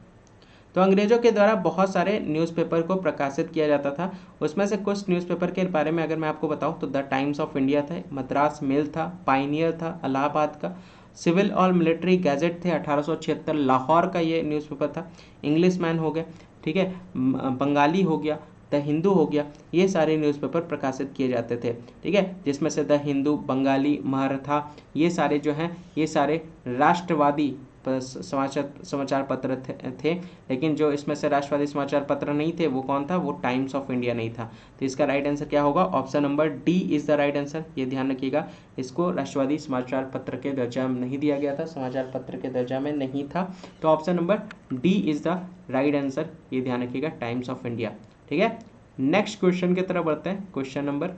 तो अंग्रेजों के द्वारा बहुत सारे न्यूज़पेपर को प्रकाशित किया जाता था, उसमें से कुछ न्यूज़पेपर के बारे में अगर मैं आपको बताऊं तो द टाइम्स ऑफ इंडिया था, मद्रास मेल था, पाइनियर था इलाहाबाद का, सिविल और मिलिट्री गैजेट थे 1876 लाहौर का ये न्यूज़पेपर था, इंग्लिश मैन हो गया, ठीक है, बंगाली हो गया, द हिंदू हो गया, ये सारे न्यूज़पेपर प्रकाशित किए जाते थे। ठीक है, जिसमें से द हिंदू, बंगाली, महरथा, ये सारे जो हैं ये सारे राष्ट्रवादी समाचार पत्र थे, लेकिन जो इसमें से राष्ट्रवादी समाचार पत्र नहीं थे वो कौन था, वो टाइम्स ऑफ इंडिया नहीं था। तो इसका राइट आंसर क्या होगा, option number D is the right answer. ये ध्यान रखिएगा, इसको राष्ट्रवादी समाचार पत्र के दर्जा में नहीं दिया गया था, समाचार पत्र के दर्जा में नहीं था। तो option number D is the right answer, ये ध्यान रखिएगा, टाइम्स ऑफ इंडिया। ठीक है, नेक्स्ट क्वेश्चन की तरफ बढ़ते हैं। Question number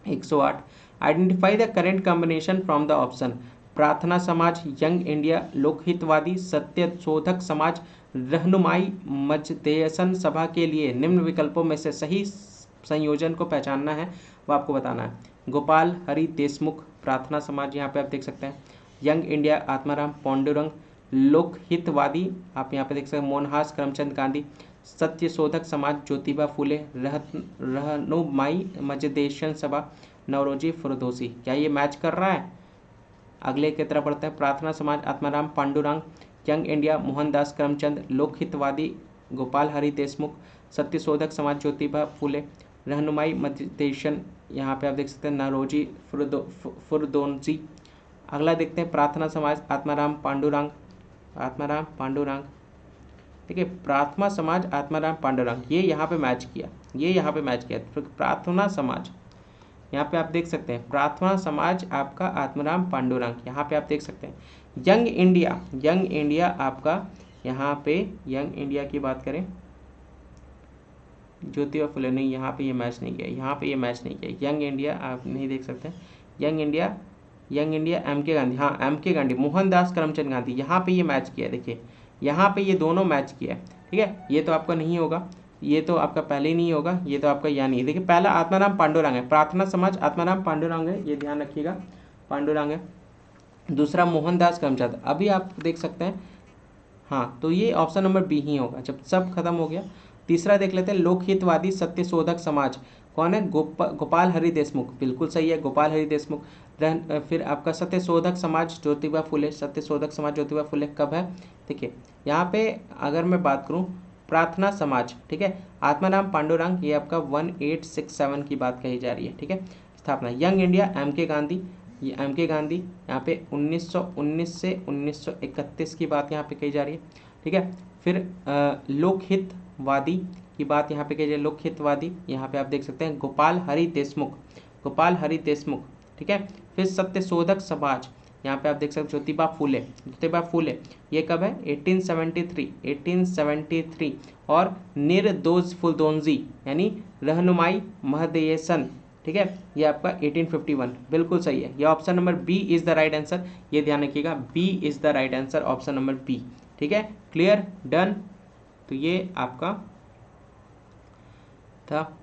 108, identify the current combination from the option प्रार्थना समाज, यंग इंडिया, लोकहितवादी, सत्य शोधक समाज, रहनुमाई मजदेसन सभा के लिए निम्न विकल्पों में से सही संयोजन को पहचानना है, वो आपको बताना है। गोपाल हरि देशमुख प्रार्थना समाज, यहाँ पे आप देख सकते हैं। यंग इंडिया आत्माराम पांडुरंग, लोकहितवादी आप यहाँ पे देख सकते हैं मोहनदास करमचंद गांधी, सत्य शोधक समाज ज्योतिबा फूले, रहनुमाई मजदेशन सभा नवरोजी फिरदौसी। क्या ये मैच कर रहा है? अगले की तरफ बढ़ते हैं। प्रार्थना समाज आत्माराम पांडुरंग, यंग इंडिया मोहनदास करमचंद, लोकहितवादी गोपाल हरि देशमुख, सत्य शोधक समाज ज्योतिबा फूले, रहनुमाई मजदेशन यहाँ पे आप देख सकते हैं नवरोजी फिरदौसी। अगला देखते हैं प्रार्थना समाज आत्माराम पांडुरंग, ठीक है, प्रार्थना समाज आत्माराम पांडुरंग, ये यहाँ पे मैच किया, फिर प्रार्थना समाज यहाँ पे आप देख सकते हैं, प्रार्थना समाज आपका आत्माराम पांडुरंग, यहाँ पे आप देख सकते हैं। यंग इंडिया आपका यहाँ पे, यंग इंडिया की बात करें ज्योतिबा फुले, नहीं यहाँ पे ये मैच नहीं किया, यंग इंडिया आप नहीं देख सकते। यंग इंडिया एम के गांधी, हाँ एम के गांधी, मोहनदास करमचंद गांधी, यहाँ पे ये मैच किया है। देखिए यहाँ पे ये दोनों मैच किया है। ठीक है, ये तो आपका नहीं होगा, ये तो आपका पहले ही नहीं होगा, ये तो आपका या नहीं। देखिए पहला आत्माराम पांडुरंग है, प्रार्थना समाज आत्माराम पांडुरंग है, ये ध्यान रखिएगा, पांडुरंग है। दूसरा मोहनदास करमचंद, अभी आप देख सकते हैं, हाँ तो ये ऑप्शन नंबर बी ही होगा जब सब खत्म हो गया। तीसरा देख लेते हैं, लोकहितवादी सत्य शोधक समाज, कौन है? गोपाल हरि देशमुख, बिल्कुल सही है, गोपाल हरि देशमुख। फिर आपका सत्य शोधक समाज ज्योतिबा फुले, कब है? देखिए यहाँ पे अगर मैं बात करूँ प्रार्थना समाज, ठीक है, आत्माराम पांडुरंग, ये आपका 1867 की बात कही जा रही है। ठीक है, स्थापना। यंग इंडिया एम के गांधी, ये एम के गांधी यहाँ पे 1919 से 1931 की बात यहाँ पे कही जा रही है। ठीक है, फिर लोकहितवादी की बात यहाँ पे कही जा रही है, लोकहितवादी यहाँ पे आप देख सकते हैं गोपाल हरि देशमुख, ठीक है। फिर सत्य शोधक समाज यहाँ पे आप देख सकते हैं ज्योतिबा फूले, ये कब है? 1873। और निर्दोष फुलदोंजी यानी रहनुमाई महदेसन, ठीक है, ये आपका 1851, बिल्कुल सही है। ये option number B is the right answer, ये ध्यान रखिएगा, B is the right answer, option number B. ठीक है, क्लियर, डन। तो ये आपका था।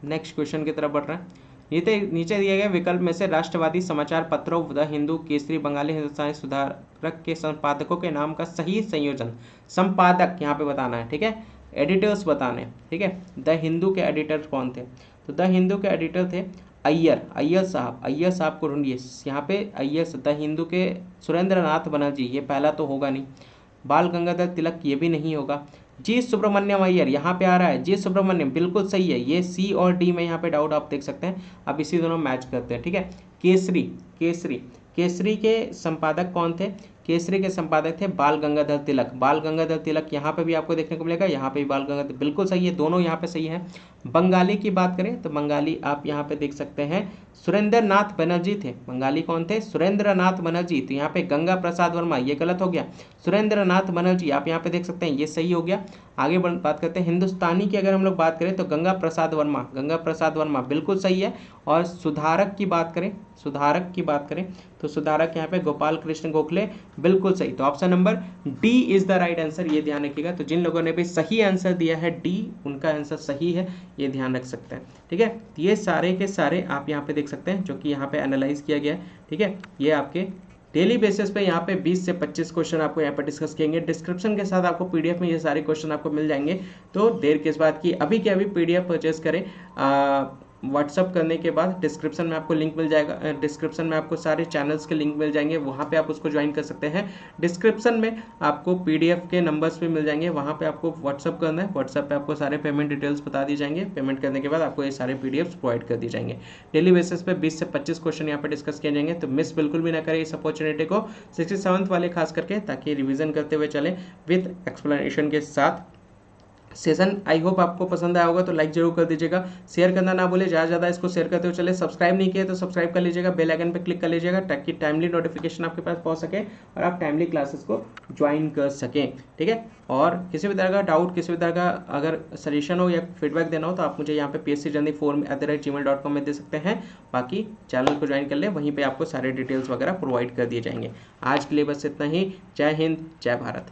नेक्स्ट क्वेश्चन की तरफ बढ़ रहे हैं। नीचे दिए गए विकल्प में से राष्ट्रवादी समाचार पत्रों द हिंदू, केसरी, बंगाली हिंदुस्तानी सुधारक के संपादकों के नाम का सही संयोजन, संपादक यहाँ पे बताना है। ठीक है, एडिटर्स बताने। ठीक है, द हिंदू के एडिटर कौन थे? तो द हिंदू के एडिटर थे अय्यर साहब को ढूंढिए यहाँ पे। द हिंदू के सुरेंद्र नाथ बनर्जी, ये पहला तो होगा नहीं। बाल गंगाधर तिलक, ये भी नहीं होगा। जी सुब्रमण्यम अय्यर यहाँ पे आ रहा है, जी सुब्रमण्यम बिल्कुल सही है। ये सी और डी में यहाँ पे डाउट आप देख सकते हैं, अब इसी दोनों मैच करते हैं। ठीक है, केसरी के संपादक कौन थे? केसरी के संपादक थे बाल गंगाधर तिलक, यहाँ पे भी आपको देखने को मिलेगा, यहाँ पे भी बाल गंगाधर, बिल्कुल सही है, दोनों यहाँ पे सही है। बंगाली की बात करें तो बंगाली आप यहाँ पे देख सकते हैं सुरेंद्र नाथ बनर्जी थे। बंगाली कौन थे? सुरेंद्र नाथ बनर्जी। तो यहाँ पे गंगा प्रसाद वर्मा, ये गलत हो गया। सुरेंद्र नाथ बनर्जी आप यहाँ पे देख सकते हैं, ये सही हो गया। आगे बात करते हैं हिंदुस्तानी की, अगर हम लोग बात करें तो गंगा प्रसाद वर्मा बिल्कुल सही है। और सुधारक की बात करें तो सुधारक यहाँ पे गोपाल कृष्ण गोखले, बिल्कुल सही। तो option number D is the right answer, ये ध्यान रखिएगा। तो जिन लोगों ने भी सही आंसर दिया है डी, उनका आंसर सही है, ये ध्यान रख सकते हैं। ठीक है, ये सारे के सारे आप यहाँ पे देख सकते हैं जो कि यहाँ पे एनालाइज किया गया है। ठीक है, ये आपके डेली बेसिस पे यहाँ पे 20 से 25 क्वेश्चन आपको यहाँ पे डिस्कस किएंगे। डिस्क्रिप्शन के साथ आपको पीडीएफ में ये सारे क्वेश्चन आपको मिल जाएंगे। तो देर किस बात की, अभी के अभी पीडीएफ परचेस करें। व्हाट्सअप करने के बाद डिस्क्रिप्शन में आपको लिंक मिल जाएगा, डिस्क्रिप्शन में आपको सारे चैनल्स के लिंक मिल जाएंगे, वहाँ पे आप उसको ज्वाइन कर सकते हैं। डिस्क्रिप्शन में आपको पीडीएफ के नंबर्स भी मिल जाएंगे, वहाँ पे आपको व्हाट्सअप करना है, व्हाट्सअप पे आपको सारे पेमेंट डिटेल्स बता दी जाएंगे, पेमेंट करने के बाद आपको ये सारे पीडीएफ्स प्रोवाइड कर दिए जाएंगे। डेली बेसिस पे 20 से 25 क्वेश्चन यहाँ पे डिस्कस किए जाएंगे, तो मिस बिल्कुल भी ना करें इस अपॉर्चुनिटी को, 67th वाले खास करके, ताकि रिविजन करते हुए चलें विद एक्सप्लेनेशन के साथ। सेशन आई होप आपको पसंद आया होगा, तो लाइक जरूर कर दीजिएगा, शेयर करना ना भूले, ज़्यादा इसको शेयर करते हुए चले। सब्सक्राइब नहीं किया तो सब्सक्राइब कर लीजिएगा, बेल आइकन पे क्लिक कर लीजिएगा, ताकि टाइमली नोटिफिकेशन आपके पास पहुंच सके और आप टाइमली क्लासेस को ज्वाइन कर सकें, ठीक है। और किसी भी तरह का डाउट, किसी भी तरह का अगर सजेशन हो या फीडबैक देना हो तो आप मुझे यहाँ पे pscjourney4@gmail.com में दे सकते हैं। बाकी चैनल को ज्वाइन कर ले, वहीं पर आपको सारे डिटेल्स वगैरह प्रोवाइड कर दिए जाएंगे। आज के लिए बस इतना ही। जय हिंद, जय भारत।